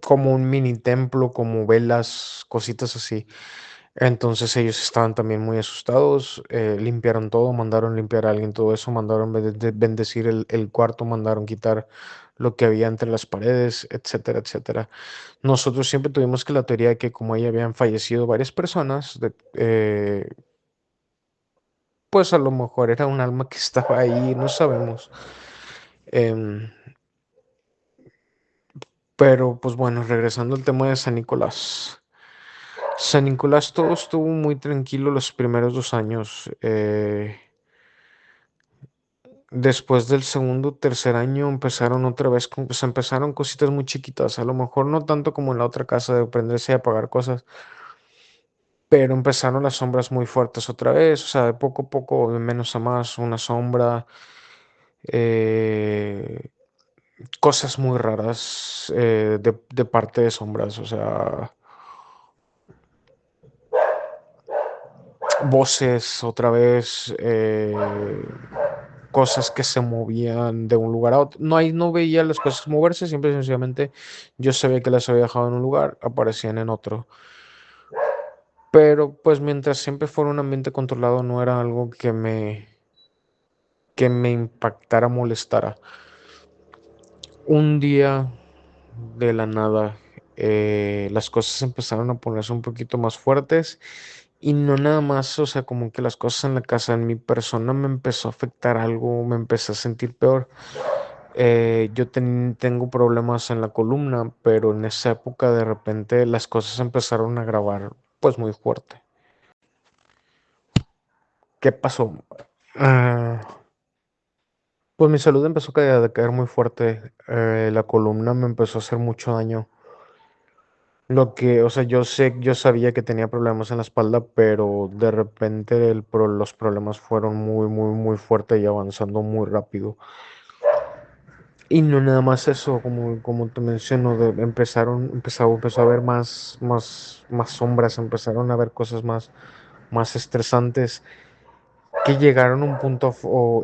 como un mini templo, como velas, cositas así. Entonces ellos estaban también muy asustados, limpiaron todo, mandaron limpiar a alguien todo eso, mandaron bendecir el cuarto, mandaron quitar lo que había entre las paredes, etcétera, etcétera. Nosotros siempre tuvimos que la teoría de que como ahí habían fallecido varias personas, pues a lo mejor era un alma que estaba ahí, no sabemos. Em, pero pues bueno, regresando al tema de San Nicolás. San Nicolás todo estuvo muy tranquilo los primeros 2 años. Después del segundo, tercer año empezaron otra vez, pues empezaron cositas muy chiquitas, a lo mejor no tanto como en la otra casa de aprenderse a apagar cosas, pero empezaron las sombras muy fuertes otra vez, o sea, de poco a poco, de menos a más, una sombra, eh, cosas muy raras de parte de sombras, o sea, voces otra vez, cosas que se movían de un lugar a otro. No veía las cosas moverse, simple y sencillamente yo sabía que las había dejado en un lugar, aparecían en otro. Pero pues mientras siempre fuera un ambiente controlado, no era algo que me impactara, molestara. Un día de la nada, las cosas empezaron a ponerse un poquito más fuertes y no nada más, o sea, como que las cosas en la casa, en mi persona me empezó a afectar algo, me empecé a sentir peor. Yo tengo problemas en la columna, pero en esa época de repente las cosas empezaron a grabar pues muy fuerte. ¿Qué pasó? Ah, pues mi salud empezó a decaer muy fuerte. La columna me empezó a hacer mucho daño. O sea, yo sabía que tenía problemas en la espalda, pero de repente los problemas fueron muy, muy, muy fuertes y avanzando muy rápido. Y no nada más eso, como te menciono, empezó a haber más sombras, empezaron a haber cosas más estresantes que llegaron a un punto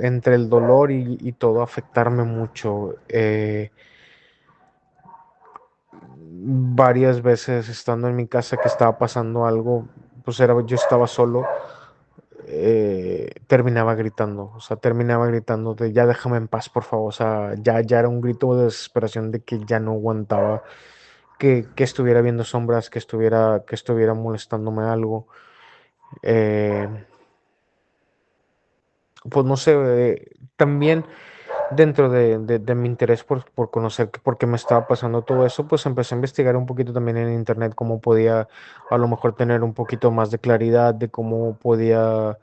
entre el dolor y todo a afectarme mucho. Varias veces estando en mi casa que estaba pasando algo, pues yo estaba solo, terminaba gritando, o sea, terminaba gritando de ya déjame en paz, por favor, o sea, ya era un grito de desesperación de que ya no aguantaba que estuviera viendo sombras, que estuviera molestándome algo. Eh, pues no sé, también dentro de mi interés por conocer por qué me estaba pasando todo eso, pues empecé a investigar un poquito también en internet cómo podía a lo mejor tener un poquito más de claridad de cómo podía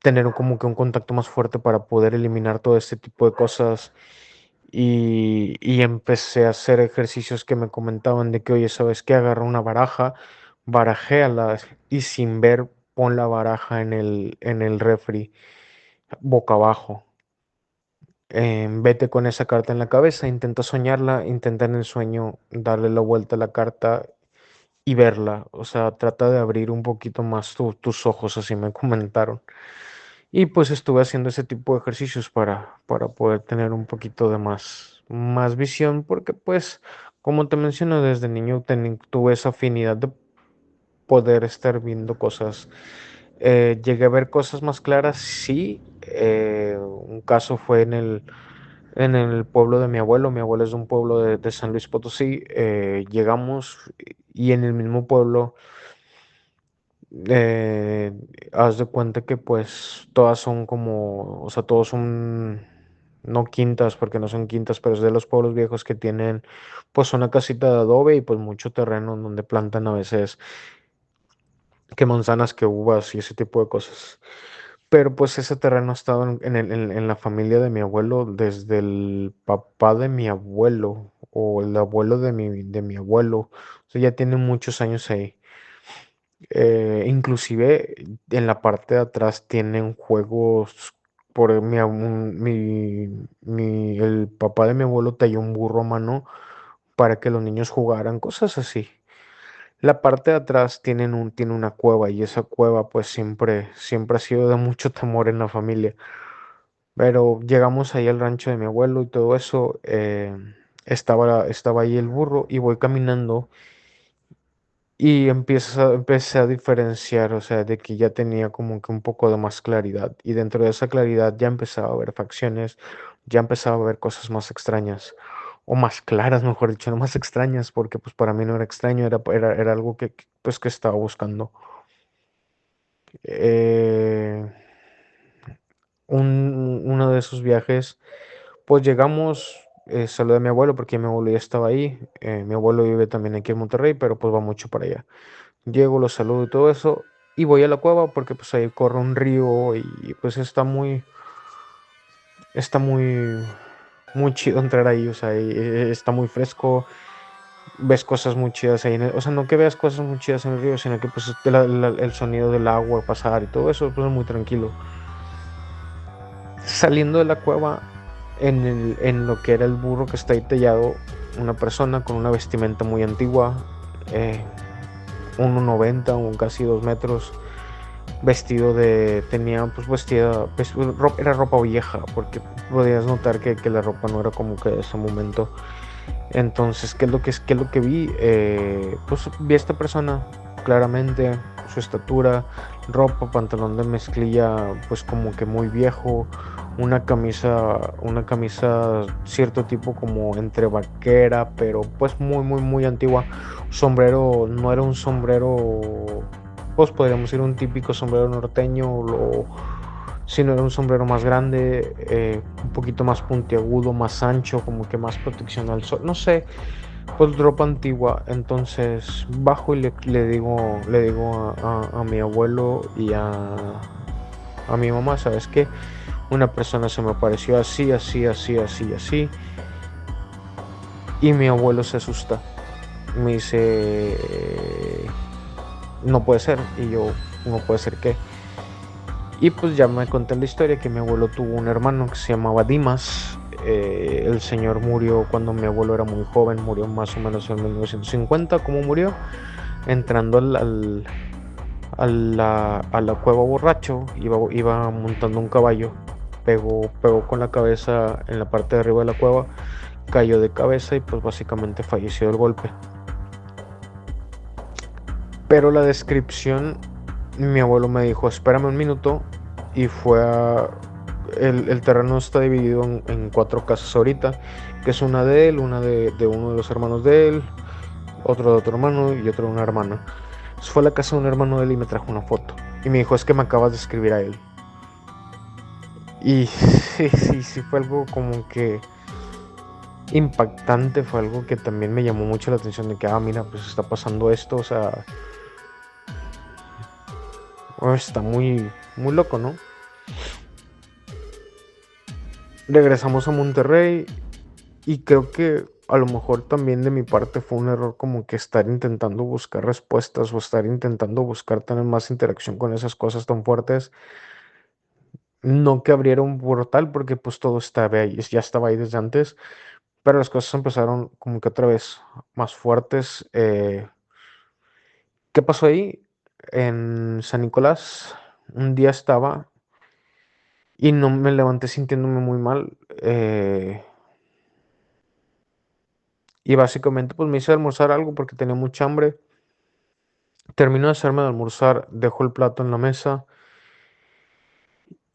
tener como que un contacto más fuerte para poder eliminar todo este tipo de cosas. Y empecé a hacer ejercicios que me comentaban de que, oye, ¿sabes qué? Agarra una baraja, barajéala y sin ver, pon la baraja en el refri, boca abajo. Vete con esa carta en la cabeza, intenta soñarla, intenta en el sueño darle la vuelta a la carta y verla. O sea, trata de abrir un poquito más tus ojos, así me comentaron. Y pues estuve haciendo ese tipo de ejercicios para poder tener un poquito de más visión, porque pues, como te menciono, desde niño tuve esa afinidad de poder estar viendo cosas. Llegué a ver cosas más claras, sí. Un caso fue en el pueblo de mi abuelo. Mi abuelo es de un pueblo de San Luis Potosí. Llegamos y en el mismo pueblo, eh, haz de cuenta que pues todas son como, o sea, todos son, no quintas, porque no son quintas, pero es de los pueblos viejos que tienen pues una casita de adobe y pues mucho terreno en donde plantan a veces que manzanas, que uvas y ese tipo de cosas. Pero pues ese terreno ha estado en la familia de mi abuelo desde el papá de mi abuelo o el abuelo de mi abuelo. O sea, ya tiene muchos años ahí. Inclusive en la parte de atrás tienen juegos. El papá de mi abuelo talló un burro a mano para que los niños jugaran, cosas así. La parte de atrás tiene una cueva y esa cueva pues siempre ha sido de mucho temor en la familia. Pero llegamos ahí al rancho de mi abuelo y todo eso. Estaba ahí el burro y voy caminando y empecé a diferenciar, o sea, de que ya tenía como que un poco de más claridad. Y dentro de esa claridad ya empezaba a ver facciones, ya empezaba a ver cosas más extrañas. O más claras, mejor dicho, no más extrañas, porque pues para mí no era extraño, era algo pues que estaba buscando. Eh, uno de esos viajes, pues llegamos, saludé a mi abuelo porque mi abuelo ya estaba ahí. Mi abuelo vive también aquí en Monterrey, pero pues va mucho para allá. Llego, lo saludo y todo eso, y voy a la cueva porque pues ahí corre un río y pues está muy chido entrar ahí, o sea, está muy fresco, ves cosas muy chidas ahí, o sea, no que veas cosas muy chidas en el río, sino que pues el sonido del agua pasar y todo eso, pues es muy tranquilo. Saliendo de la cueva, en lo que era el burro que está ahí tallado, una persona con una vestimenta muy antigua, 1,90 o casi 2 metros, tenía pues vestida, era ropa vieja, porque podías notar que la ropa no era como que de ese momento. Entonces, ¿qué es lo que vi? Pues vi a esta persona claramente, su estatura, ropa, pantalón de mezclilla, pues como que muy viejo, una camisa cierto tipo como entre vaquera, pero pues muy antigua. Sombrero, no era un sombrero, pues podríamos decir un típico sombrero norteño, sino era un sombrero más grande, un poquito más puntiagudo, más ancho, como que más protección al sol, no sé, pues ropa antigua. Entonces bajo y le digo a mi abuelo y a mi mamá, ¿sabes qué? Una persona se me apareció así, así, así, así, así. Y mi abuelo se asusta. Me dice, no puede ser. Y yo, no puede ser qué. Y pues ya me conté la historia que mi abuelo tuvo un hermano que se llamaba Dimas. El señor murió cuando mi abuelo era muy joven, murió más o menos en 1950. ¿Cómo murió? Entrando a la cueva borracho, iba montando un caballo, pegó con la cabeza en la parte de arriba de la cueva, cayó de cabeza y pues básicamente falleció del golpe. Pero la descripción, mi abuelo me dijo, espérame un minuto, y el terreno está dividido en 4 casas ahorita, que es una de él, una de uno de los hermanos de él, otro de otro hermano y otro de una hermana. Fue a la casa de un hermano de él y me trajo una foto. Y me dijo, es que me acabas de escribir a él. Y sí, fue algo como que impactante, fue algo que también me llamó mucho la atención de que, mira, pues está pasando esto, o sea, está muy loco, ¿no? Regresamos a Monterrey y creo que a lo mejor también de mi parte fue un error como que estar intentando buscar respuestas o estar intentando buscar tener más interacción con esas cosas tan fuertes. No que abriera un portal porque pues todo estaba ahí, ya estaba ahí desde antes, pero las cosas empezaron como que otra vez más fuertes. ¿Qué pasó ahí? En San Nicolás, un día estaba y no me levanté sintiéndome muy mal. Y básicamente pues me hice almorzar algo porque tenía mucha hambre. Termino de hacerme de almorzar, dejo el plato en la mesa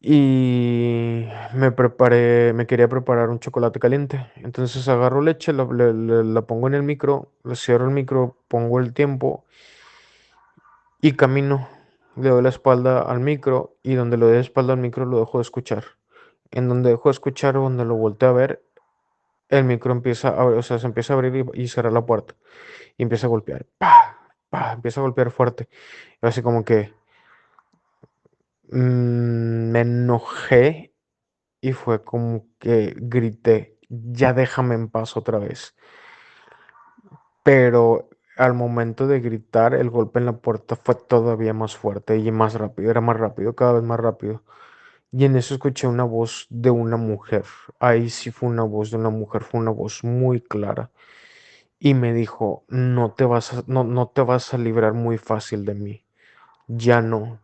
y me quería preparar un chocolate caliente. Entonces agarro leche, la pongo en el micro, le cierro el micro, pongo el tiempo y camino. Le doy la espalda al micro y donde le doy la espalda al micro lo dejo de escuchar. En donde dejo de escuchar, donde lo volteo a ver, el micro empieza a, o sea, se empieza a abrir y cerrar la puerta. Y empieza a golpear. ¡Pah! ¡Pah! Empieza a golpear fuerte. Y así como que me enojé y fue como que grité, ya déjame en paz otra vez. Pero al momento de gritar, el golpe en la puerta fue todavía más fuerte y más rápido, era más rápido, cada vez más rápido. Y en eso escuché una voz de una mujer. Ahí sí fue una voz de una mujer, fue una voz muy clara. Y me dijo, no te vas a librar muy fácil de mí. Ya no.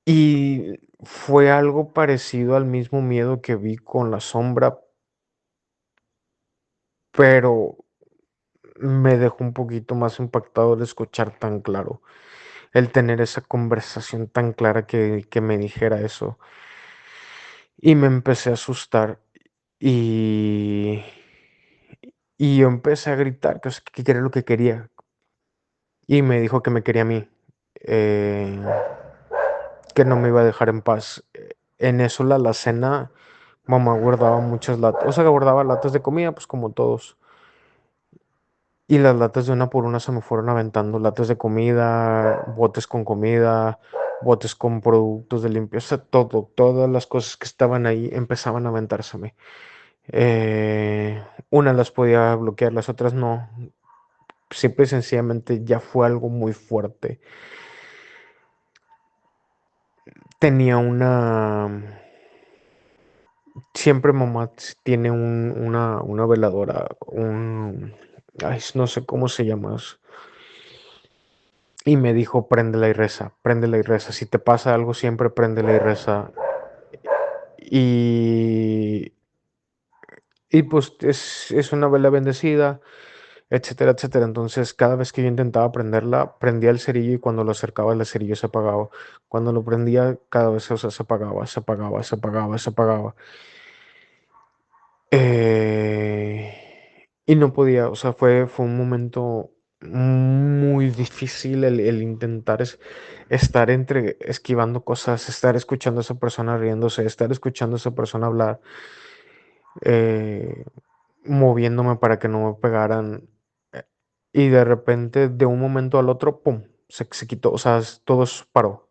Y fue algo parecido al mismo miedo que vi con la sombra, pero me dejó un poquito más impactado el escuchar tan claro, el tener esa conversación tan clara que me dijera eso. Y me empecé a asustar y, y yo empecé a gritar que era lo que quería. y me dijo que me quería a mí, eh, que no me iba a dejar en paz. En eso la alacena, mamá guardaba muchas latas, o sea, guardaba latas de comida, pues como todos. Y las latas de una por una se me fueron aventando, latas de comida, botes con productos de limpieza, todo, todas las cosas que estaban ahí empezaban a aventárseme. Una las podía bloquear, las otras no. Simple y sencillamente ya fue algo muy fuerte. Tenía una... Siempre mamá tiene una veladora, Ay, no sé cómo se llama eso. Y me dijo, préndela y reza, préndela y reza. Si te pasa algo, siempre préndela y reza. Y, y pues es una vela bendecida, etcétera, etcétera. Entonces, cada vez que yo intentaba prenderla, prendía el cerillo y cuando lo acercaba, el cerillo se apagaba. Cuando lo prendía, cada vez, o sea, se apagaba, se apagaba, se apagaba, se apagaba. Y no podía, o sea, fue un momento muy difícil el intentar estar entre esquivando cosas, estar escuchando a esa persona riéndose, estar escuchando a esa persona hablar, eh, moviéndome para que no me pegaran. eh, Y de repente, de un momento al otro, ¡pum! Se quitó, o sea, todo eso paró.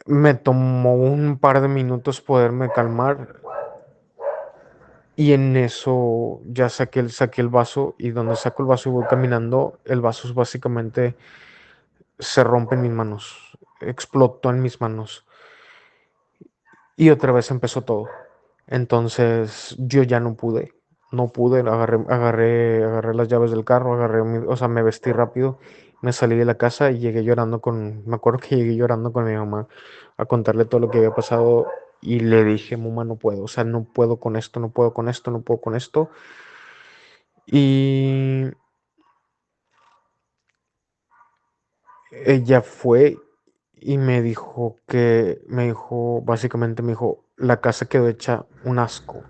Me tomó un par de minutos poderme calmar. Y en eso ya saqué el vaso y donde saco el vaso y voy caminando, el vaso básicamente se rompe en mis manos, explotó en mis manos y otra vez empezó todo. Entonces yo ya no pude, agarré las llaves del carro, o sea, me vestí rápido, me salí de la casa y me acuerdo que llegué llorando con mi mamá a contarle todo lo que había pasado y le dije, mamá, no puedo, o sea, no puedo con esto, no puedo con esto, no puedo con esto. Y ella fue y básicamente me dijo, la casa quedó hecha un asco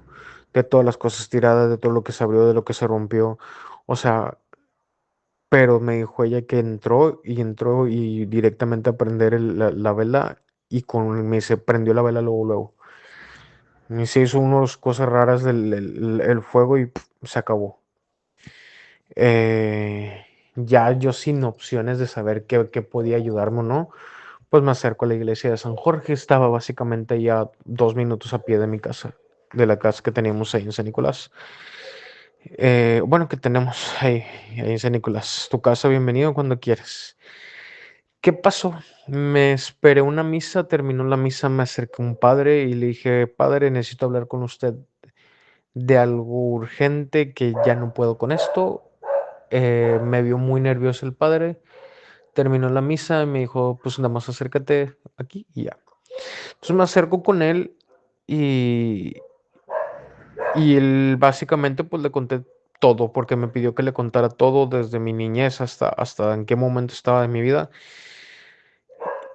de todas las cosas tiradas, de todo lo que se abrió, de lo que se rompió. O sea, pero me dijo ella que entró y directamente a prender la vela y se prendió la vela luego, luego. Y se hizo unas cosas raras el fuego y se acabó. Ya yo sin opciones de saber qué podía ayudarme o no, pues me acerco a la iglesia de San Jorge. Estaba básicamente ya 2 minutos a pie de mi casa, de la casa que teníamos ahí en San Nicolás. Bueno, que tenemos ahí en San Nicolás. Tu casa, bienvenido cuando quieras. ¿Qué pasó? Me esperé una misa, terminó la misa, me acerqué a un padre y le dije, padre, necesito hablar con usted de algo urgente que ya no puedo con esto. Me vio muy nervioso el padre. Terminó la misa y me dijo, pues nada más acércate aquí y ya. Entonces me acerco con él y, y él básicamente pues le conté todo, porque me pidió que le contara todo desde mi niñez hasta en qué momento estaba de mi vida.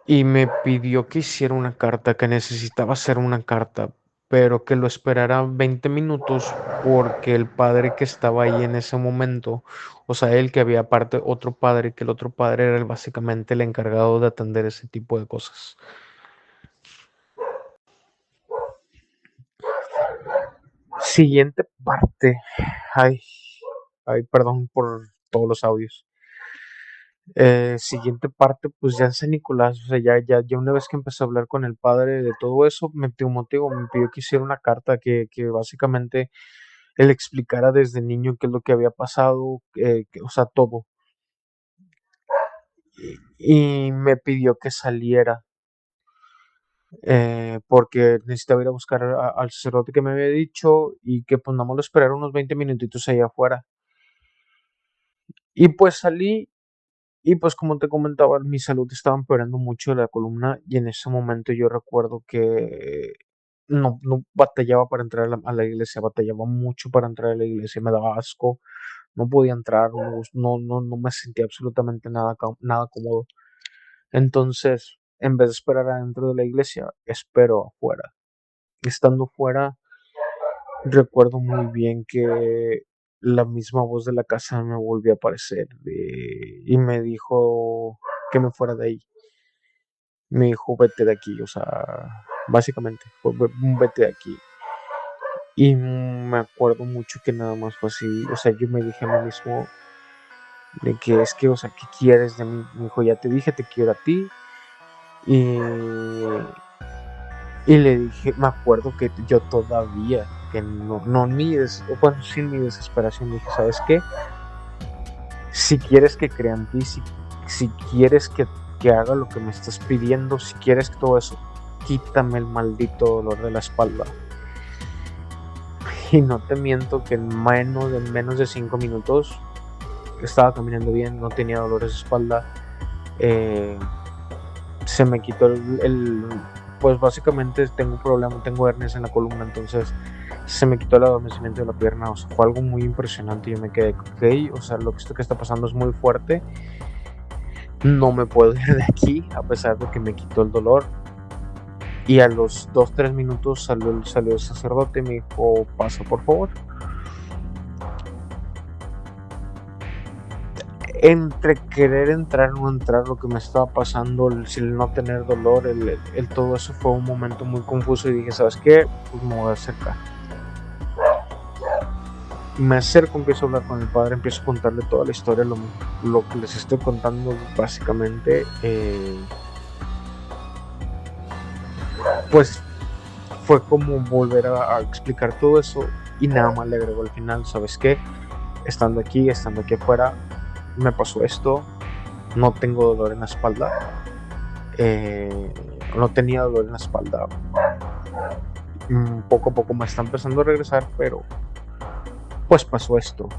Y me pidió que hiciera una carta, que necesitaba hacer una carta, pero que lo esperara 20 minutos porque el padre que estaba ahí en ese momento, o sea, él que había aparte otro padre, que el otro padre era básicamente el encargado de atender ese tipo de cosas. Siguiente parte. Ay, ay, perdón por todos los audios. Siguiente parte, pues ya en San Nicolás, o sea, ya una vez que empecé a hablar con el padre de todo eso, me pidió que hiciera una carta que básicamente él explicara desde niño qué es lo que había pasado, o sea, todo. Y me pidió que saliera, porque necesitaba ir a buscar al sacerdote que me había dicho y que pues nada más lo esperara unos 20 minutitos allá afuera. Y pues salí. Y pues como te comentaba, mi salud estaba empeorando mucho de la columna y en ese momento yo recuerdo que no batallaba para entrar a la iglesia, batallaba mucho para entrar a la iglesia, me daba asco, no podía entrar, no me sentía absolutamente nada cómodo. Entonces, en vez de esperar adentro de la iglesia, espero afuera. Estando fuera, recuerdo muy bien que la misma voz de la casa me volvió a aparecer y me dijo que me fuera de ahí. Me dijo, vete de aquí, o sea, básicamente, fue vete de aquí. Y me acuerdo mucho que nada más fue así, o sea, yo me dije a mí mismo de que es que, o sea, ¿qué quieres de mí? Me dijo, ya te dije, te quiero a ti. Y, y le dije, me acuerdo que yo todavía, que no ni bueno, sin mi desesperación, dije, ¿sabes qué? Si quieres que crea en ti, si quieres que haga lo que me estás pidiendo, si quieres que todo eso, quítame el maldito dolor de la espalda. Y no te miento que en menos de 5 minutos estaba caminando bien, no tenía dolores de espalda. Se me quitó pues básicamente tengo un problema, tengo hernias en la columna, entonces se me quitó el adormecimiento de la pierna, o sea, fue algo muy impresionante. Yo me quedé, ok, o sea, esto que está pasando es muy fuerte, no me puedo ir de aquí a pesar de que me quitó el dolor. Y a los 2-3 minutos salió el sacerdote y me dijo, pasa por favor. Entre querer entrar o no entrar, lo que me estaba pasando, el no tener dolor, el todo eso fue un momento muy confuso y dije, ¿sabes qué? Pues me voy a acercar. Me acerco, empiezo a hablar con el padre, empiezo a contarle toda la historia, lo que les estoy contando básicamente, pues fue como volver a explicar todo eso y nada más le agregó al final, ¿sabes qué? Estando aquí afuera, me pasó esto, no tengo dolor en la espalda, no tenía dolor en la espalda, poco a poco me está empezando a regresar, pero pues pasó esto.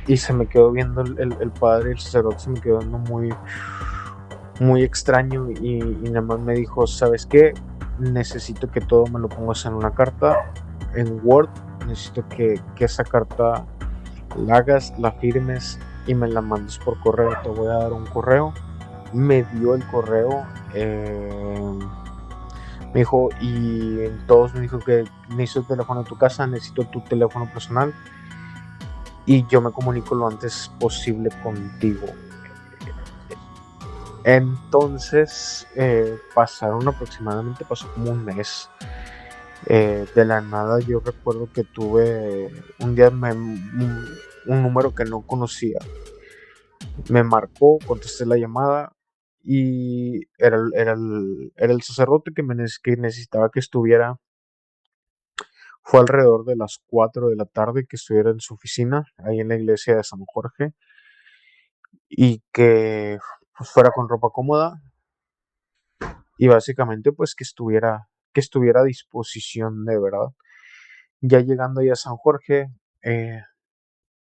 Y se me quedó viendo el padre, el sacerdote se me quedó viendo muy extraño y nada más me dijo, ¿sabes qué? Necesito que todo me lo pongas en una carta, en Word, necesito que esa carta la hagas, la firmes y me la mandes por correo, te voy a dar un correo. Me dio el correo, me dijo, y en todos me dijo que necesito el teléfono de tu casa, necesito tu teléfono personal y yo me comunico lo antes posible contigo. Entonces pasó como un mes. De la nada yo recuerdo que tuve un día un número que no conocía. Me marcó, contesté la llamada y era el sacerdote que necesitaba que estuviera. Fue alrededor de las 4 de la tarde que estuviera en su oficina, ahí en la iglesia de San Jorge, y que pues, fuera con ropa cómoda y básicamente pues que estuviera a disposición de verdad. Ya llegando ahí a San Jorge,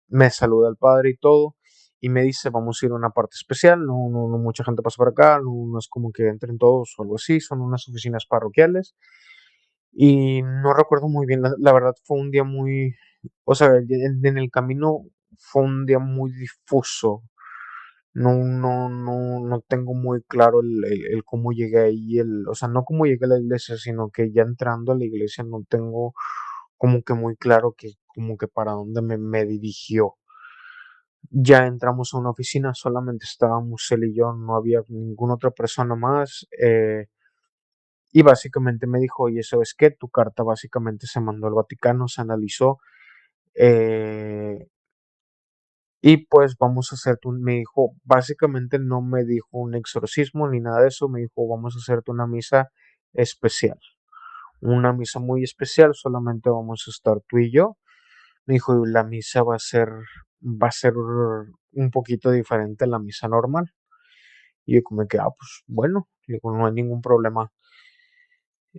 me saluda el padre y todo, y me dice, vamos a ir a una parte especial, no mucha gente pasa por acá, no es como que entren todos o algo así, son unas oficinas parroquiales, y no recuerdo muy bien, la verdad fue un día muy, o sea, en el camino fue un día muy difuso. No tengo muy claro el cómo llegué ahí, o sea, no cómo llegué a la iglesia, sino que ya entrando a la iglesia no tengo como que muy claro que como que para dónde me dirigió. Ya entramos a una oficina, solamente estábamos él y yo, no había ninguna otra persona más. Y básicamente me dijo, oye, ¿sabes qué? Tu carta básicamente se mandó al Vaticano, se analizó. eh, y pues vamos a hacerte me dijo, básicamente no me dijo un exorcismo ni nada de eso, me dijo, vamos a hacerte una misa especial. Una misa muy especial, solamente vamos a estar tú y yo. Me dijo, la misa va a ser un poquito diferente a la misa normal. Y yo como que, pues bueno, digo, no hay ningún problema.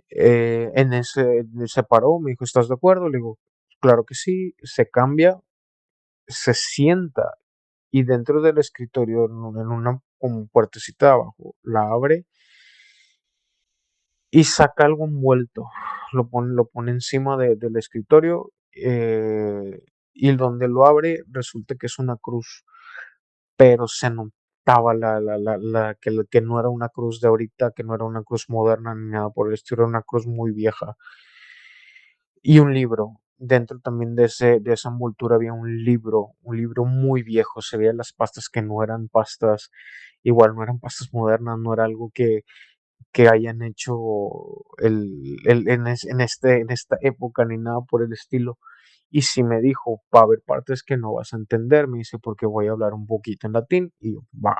Se paró, me dijo, ¿estás de acuerdo? Le digo, claro que sí, se cambia, se sienta y dentro del escritorio, en una como puertecita abajo, la abre y saca algo envuelto, lo pone encima del escritorio, y donde lo abre resulta que es una cruz, pero se notaba que no era una cruz de ahorita, que no era una cruz moderna ni nada por el estilo, era una cruz muy vieja. Y un libro, dentro también de esa envoltura había un libro muy viejo. Se veían las pastas que no eran pastas, igual no eran pastas modernas, no era algo que hayan hecho en esta época ni nada por el estilo. Y si me dijo, va a haber partes que no vas a entender, me dice, porque voy a hablar un poquito en latín. Y yo, va.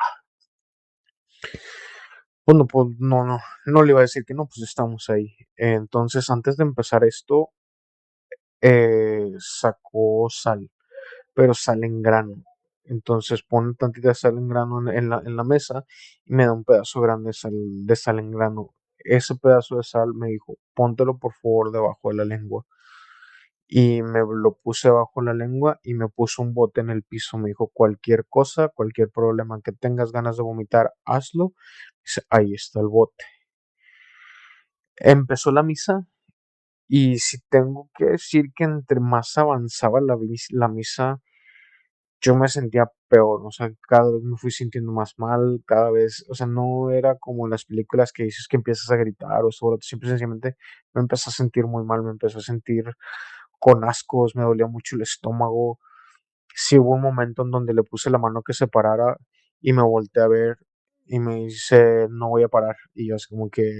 Pues no le iba a decir que no, pues estamos ahí. Entonces, antes de empezar esto, sacó sal, pero sal en grano. Entonces pone tantita sal en grano en la mesa y me da un pedazo grande de sal en grano. Ese pedazo de sal me dijo, póntelo por favor debajo de la lengua. Y me lo puse bajo la lengua y me puso un bote en el piso. Me dijo, cualquier cosa, cualquier problema que tengas ganas de vomitar, hazlo. Dice, ahí está el bote. Empezó la misa y si tengo que decir que entre más avanzaba la misa, yo me sentía peor. O sea, cada vez me fui sintiendo más mal, cada vez, o sea, no era como en las películas que dices que empiezas a gritar o eso, siempre sencillamente me empecé a sentir muy mal, me empecé a sentir con ascos, me dolía mucho el estómago. Sí hubo un momento en donde le puse la mano que se parara y me volteé a ver y me dice, no voy a parar. Y yo así como que,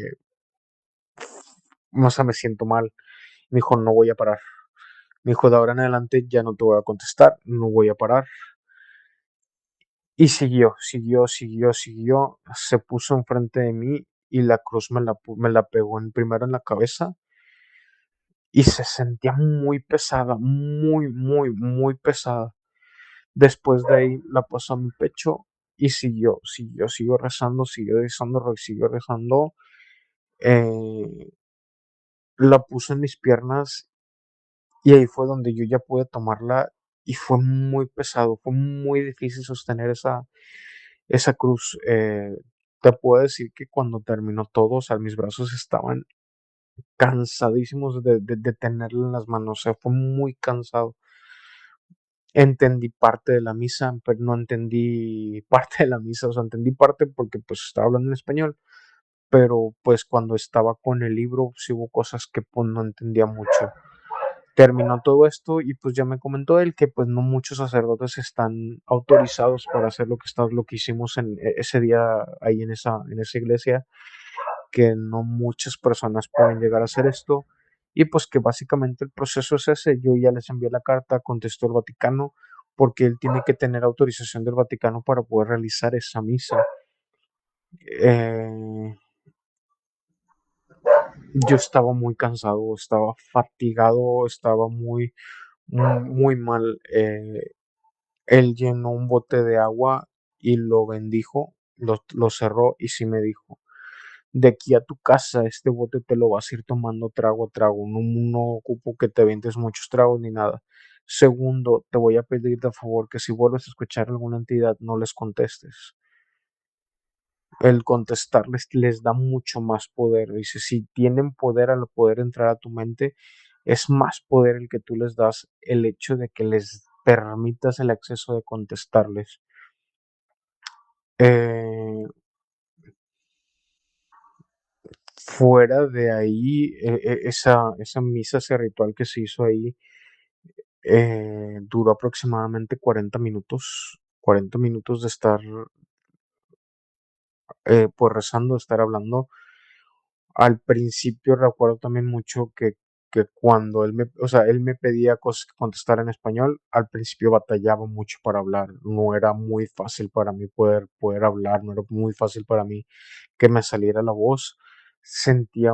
o sea, me siento mal. Me dijo, no voy a parar. Me dijo, de ahora en adelante ya no te voy a contestar, no voy a parar. Y siguió. Se puso enfrente de mí y la cruz me la pegó primero en la cabeza y se sentía muy pesada, muy pesada. Después de ahí la pasó a mi pecho y siguió rezando, siguió rezando. La puso en mis piernas y ahí fue donde yo ya pude tomarla y fue muy pesado, fue muy difícil sostener esa cruz. Te puedo decir que cuando terminó todo, o sea, mis brazos estaban cansadísimos de tenerla en las manos, o sea, fue muy cansado. Entendí parte de la misa, pero no entendí parte de la misa, o sea, entendí parte porque pues estaba hablando en español, pero pues cuando estaba con el libro, sí hubo cosas que pues no entendía mucho. Terminó todo esto y pues ya me comentó él que pues no muchos sacerdotes están autorizados para hacer lo que hicimos en ese día ahí en esa iglesia, que no muchas personas pueden llegar a hacer esto y pues que básicamente el proceso es ese. Yo ya les envié la carta, contestó el Vaticano porque él tiene que tener autorización del Vaticano para poder realizar esa misa. Eh, yo estaba muy cansado, estaba fatigado, estaba muy mal. Él llenó un bote de agua y lo bendijo, lo cerró y sí me dijo, de aquí a tu casa este bote te lo vas a ir tomando trago a trago, no ocupo que te ventes muchos tragos ni nada. Segundo, te voy a pedir de favor que si vuelves a escuchar alguna entidad no les contestes. El contestarles les da mucho más poder. Dice, si tienen poder al poder entrar a tu mente, es más poder el que tú les das el hecho de que les permitas el acceso de contestarles. Eh, fuera de ahí, esa misa, ese ritual que se hizo ahí, duró aproximadamente 40 minutos. 40 minutos de estar pues rezando, de estar hablando. Al principio recuerdo también mucho que cuando él me pedía cosas que contestar en español, al principio batallaba mucho para hablar, no era muy fácil para mí poder hablar, no era muy fácil para mí que me saliera la voz, sentía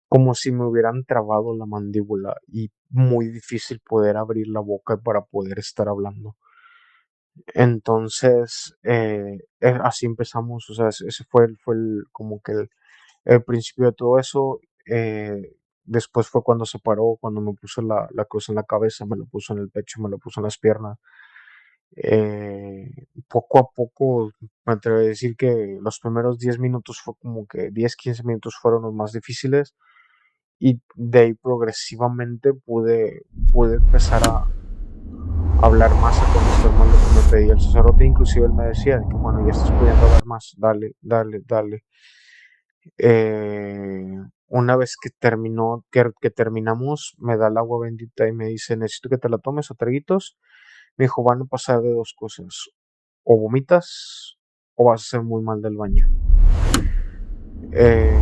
como si me hubieran trabado la mandíbula y muy difícil poder abrir la boca para poder estar hablando. Entonces, así empezamos, o sea, ese fue como que el principio de todo eso. Después fue cuando se paró, cuando me puso la cruz en la cabeza, me lo puso en el pecho, me lo puso en las piernas. Poco a poco, me atrevo a decir que los primeros 10 minutos fue como que 10-15 minutos fueron los más difíciles y de ahí progresivamente pude empezar a hablar más, a contestar más lo que me pedía el sacerdote. Inclusive él me decía que bueno, ya estás pudiendo hablar más, dale. Una vez que terminamos, me da el agua bendita y me dice, necesito que te la tomes a traguitos. Me dijo, van a pasar de dos cosas, o vomitas o vas a hacer muy mal del baño. Eh,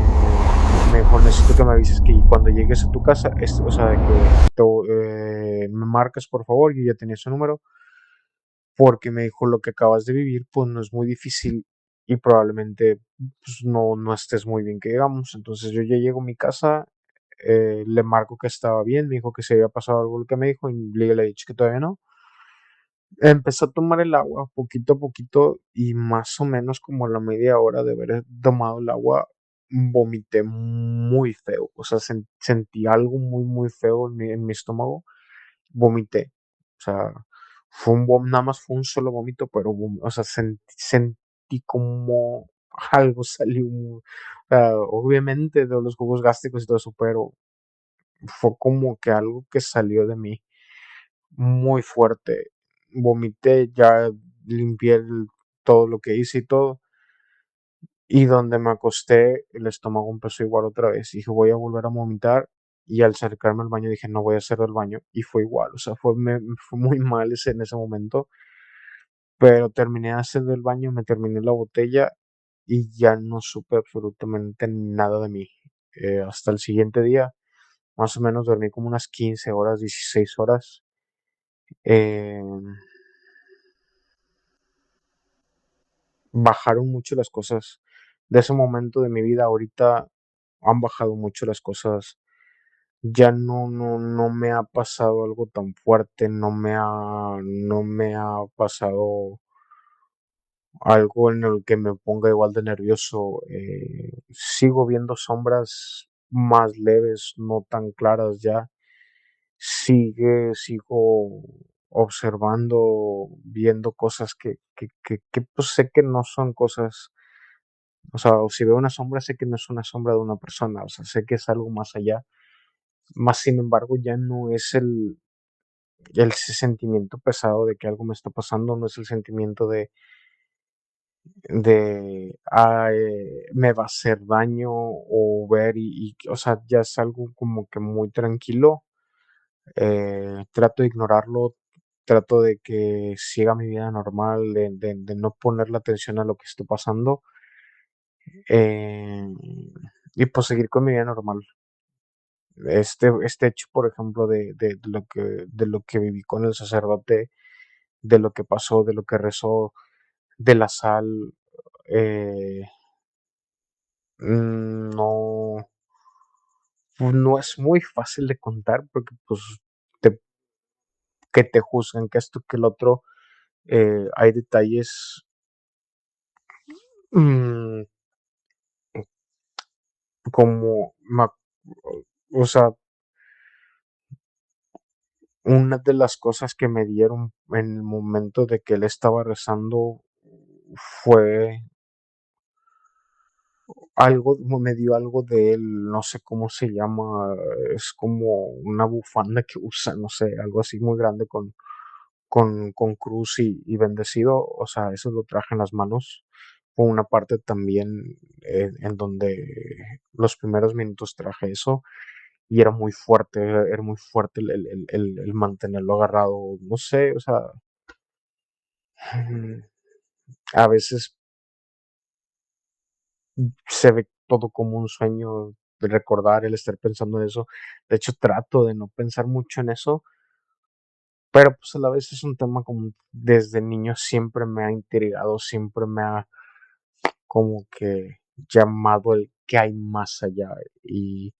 Me dijo, necesito que me avises que cuando llegues a tu casa, o sea, de que me marcas por favor, yo ya tenía su número, porque me dijo lo que acabas de vivir, pues no es muy difícil y probablemente pues, no estés muy bien que digamos. Entonces yo ya llego a mi casa, le marco que estaba bien, me dijo que se había pasado algo lo que me dijo y le he dicho que todavía no. Empecé a tomar el agua poquito a poquito y más o menos como a la media hora de haber tomado el agua, vomité muy feo. O sea, sentí algo muy feo en mi estómago. Vomité. O sea, nada más fue un solo vómito, pero o sea, sentí como algo salió. O sea, obviamente de los jugos gástricos y todo eso, pero fue como que algo que salió de mí muy fuerte. Vomité, ya limpié todo lo que hice y todo. Y donde me acosté, el estómago empezó igual otra vez. Dije, voy a volver a vomitar. Y al acercarme al baño dije, no voy a hacer el baño. Y fue igual, o sea, fue muy mal en ese momento. Pero terminé de hacer el baño, me terminé la botella y ya no supe absolutamente nada de mí. Hasta el siguiente día, más o menos dormí como unas 15 horas, 16 horas. Eh, Bajaron mucho las cosas. De ese momento de mi vida ahorita han bajado mucho las cosas. Ya no me ha pasado algo tan fuerte, no me ha pasado algo en el que me ponga igual de nervioso. Sigo viendo sombras más leves, no tan claras ya. Sigo observando, viendo cosas que pues sé que no son cosas. O sea, o si veo una sombra, sé que no es una sombra de una persona, o sea, sé que es algo más allá. Más sin embargo, ya no es ese sentimiento pesado de que algo me está pasando, no es el sentimiento me va a hacer daño o ver o sea, ya es algo como que muy tranquilo. Trato de ignorarlo, trato de que siga mi vida normal, de no ponerle atención a lo que esté pasando, eh, y pues seguir con mi vida normal. Este hecho, por ejemplo, de lo que viví con el sacerdote, de lo que pasó, de lo que rezó, de la sal, eh, no, no es muy fácil de contar porque pues te- que te juzgan, que esto, que el otro, hay detalles, mm, como, o sea, una de las cosas que me dieron en el momento de que él estaba rezando fue algo, me dio algo de él, no sé cómo se llama, es como una bufanda que usa, no sé, algo así muy grande con cruz y bendecido, o sea, eso lo traje en las manos. Fue una parte también, en donde los primeros minutos traje eso y era muy fuerte, era muy fuerte el mantenerlo agarrado, no sé, o sea, a veces se ve todo como un sueño, de recordar, el estar pensando en eso. De hecho, trato de no pensar mucho en eso, pero pues a la vez es un tema como desde niño siempre me ha intrigado, siempre me ha como que llamado el que hay más allá. Y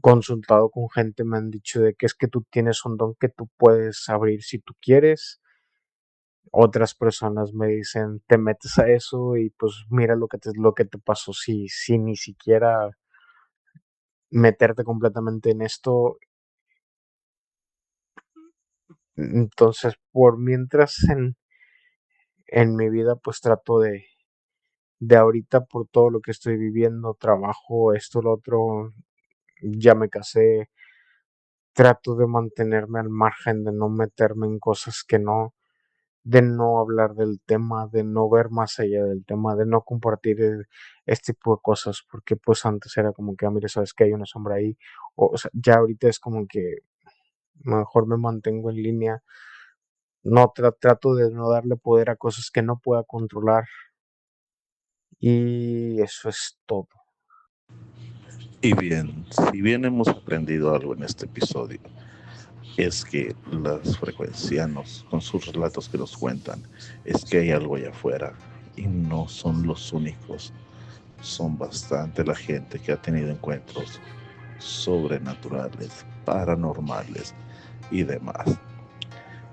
consultado con gente me han dicho de que es que tú tienes un don que tú puedes abrir si tú quieres. Otras personas me dicen, te metes a eso y pues mira lo que te pasó si ni siquiera meterte completamente en esto. Entonces, por mientras en mi vida, pues trato de ahorita por todo lo que estoy viviendo, trabajo, esto, lo otro, ya me casé, trato de mantenerme al margen, de no meterme en cosas que no, de no hablar del tema, de no ver más allá del tema, de no compartir este tipo de cosas, porque pues antes era como que, mire, sabes que hay una sombra ahí, o sea, ya ahorita es como que mejor me mantengo en línea, no trato de no darle poder a cosas que no pueda controlar, y eso es todo. Y bien, si bien hemos aprendido algo en este episodio, es que los frecuencianos, con sus relatos que nos cuentan, es que hay algo allá afuera y no son los únicos. Son bastante la gente que ha tenido encuentros sobrenaturales, paranormales y demás.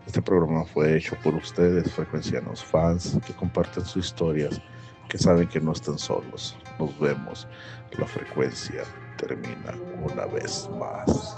Este programa fue hecho por ustedes, frecuencianos fans, que comparten sus historias, que saben que no están solos. Nos vemos. La frecuencia termina una vez más.